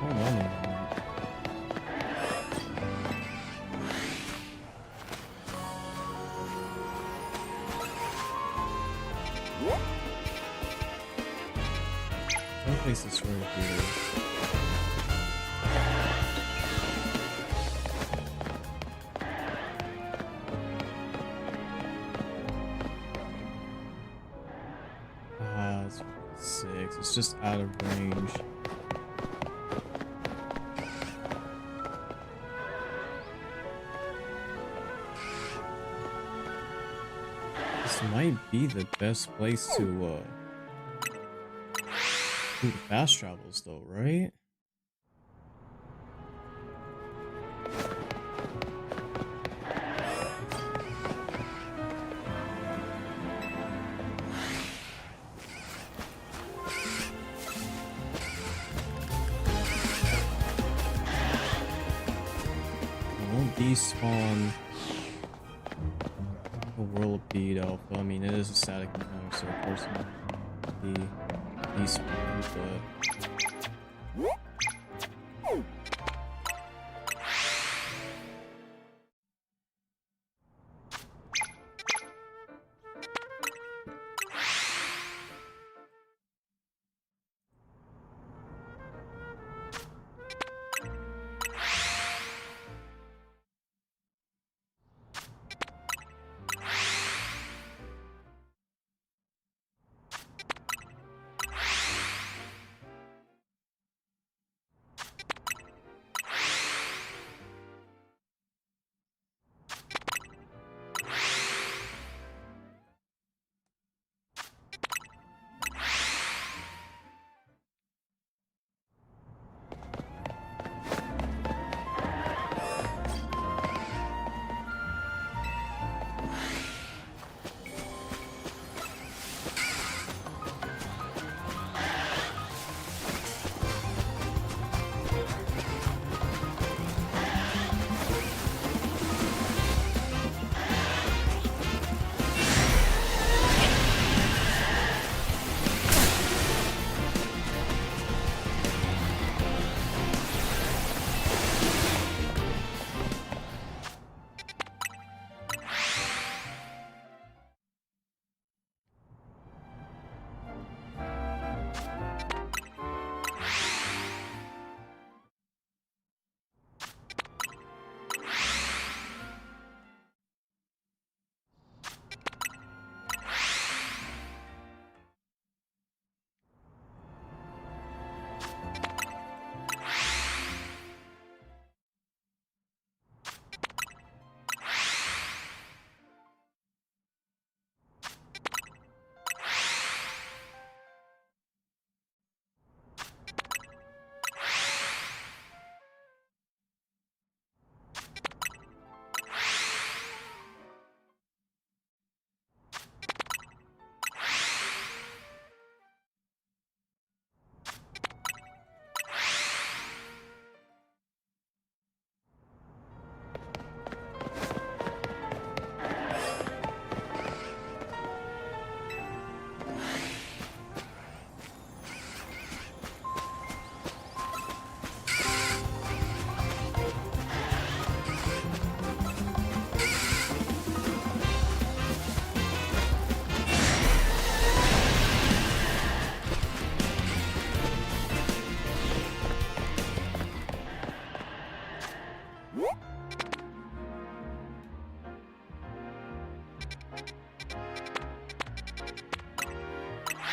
Hold on a moment. I'll place this right here. It's 6. It's just out of range. This might be the best place to do the fast travels though, right? It won't despawn a Whirlipede Alpha. I mean, it is a static encounter, so of course it won't be despawned, but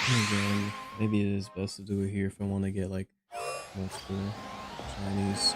again, maybe it is best to do it here if I want to get like multiple Chinese.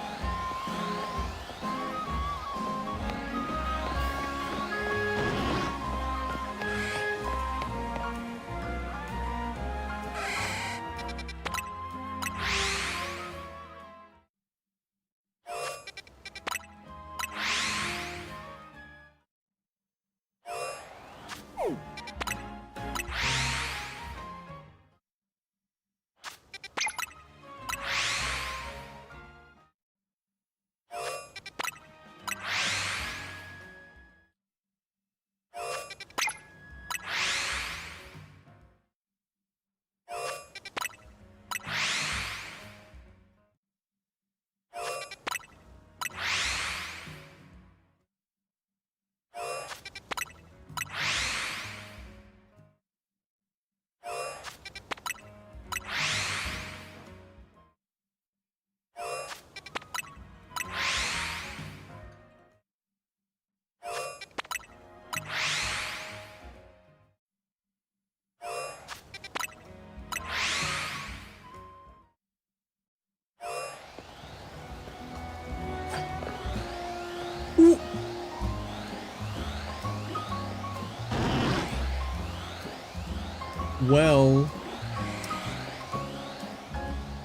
Well,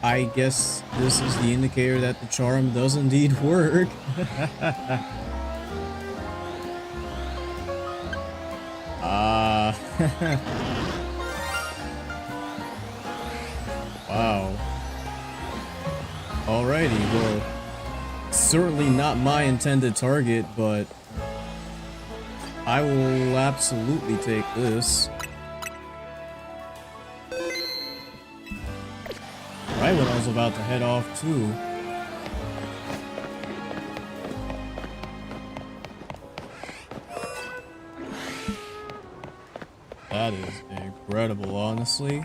I guess this is the indicator that the charm does indeed work. Ah. Wow. Alrighty, well, certainly not my intended target, but I will absolutely take this. Right when I was about to head off too. That is incredible, honestly.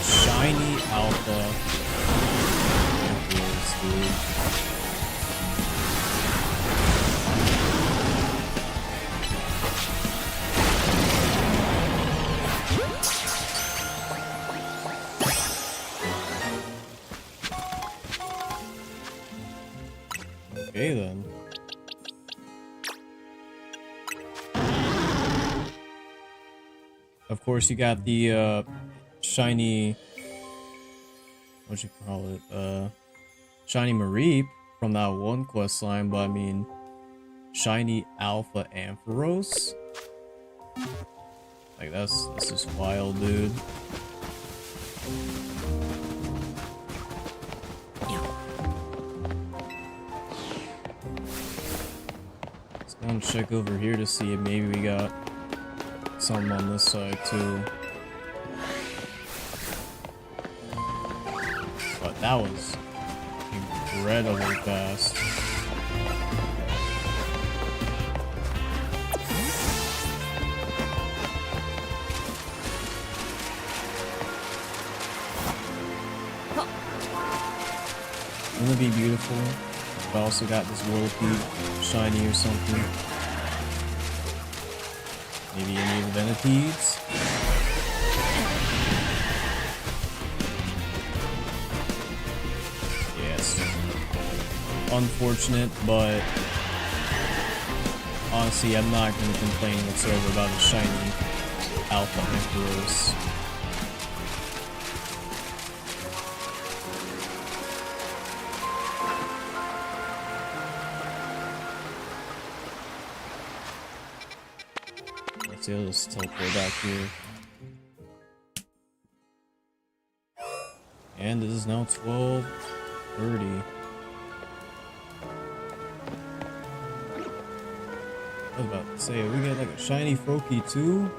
Shiny Alpha. Okay then. Of course, you got the shiny, what you call it? Shiny Mareep from that one quest line, but I mean, shiny Alpha Ampharos. Like that's just wild, dude. Let's go and check over here to see if maybe we got something on this side too. But that was incredibly fast. Wouldn't it be beautiful if I also got this Whirlpeak shiny or something? Maybe any of the Ventipedes? Yes. Unfortunate, but honestly, I'm not going to complain whatsoever about a shiny Alpha Ampharos. Let's see, I'll just teleport back here. And this is now 12:30. I was about to say, we get like a shiny Froakie too?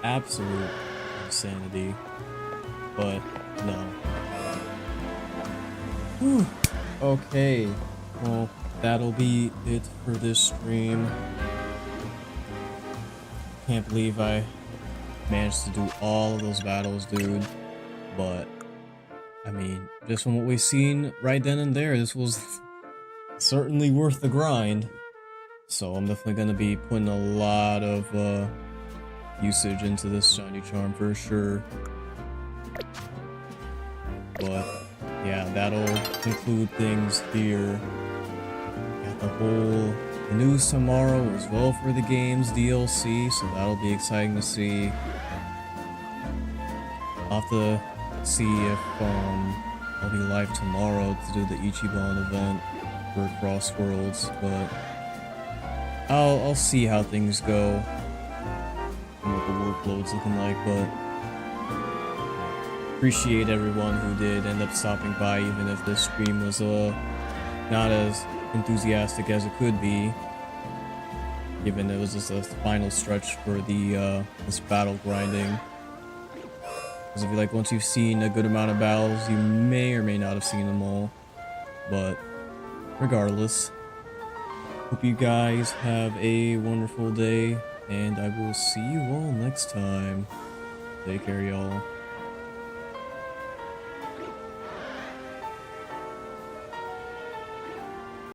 Absolute insanity. But no. Whew. Okay. Well, that'll be it for this stream. Can't believe I managed to do all of those battles, dude. But I mean, just from what we've seen right then and there, this was certainly worth the grind. So I'm definitely going to be putting a lot of usage into this shiny charm for sure. But yeah, that'll conclude things here. Got the whole news tomorrow as well for the game's DLC, so that'll be exciting to see. I'll have to see if I'll be live tomorrow to do the Ichiban event for Cross Worlds, but I'll see how things go and what the workload's looking like. But appreciate everyone who did end up stopping by, even if this stream was not as enthusiastic as it could be, given it was just a final stretch for the this battle grinding. Because I feel like once you've seen a good amount of battles, you may or may not have seen them all. But regardless, hope you guys have a wonderful day, and I will see you all next time. Take care, y'all.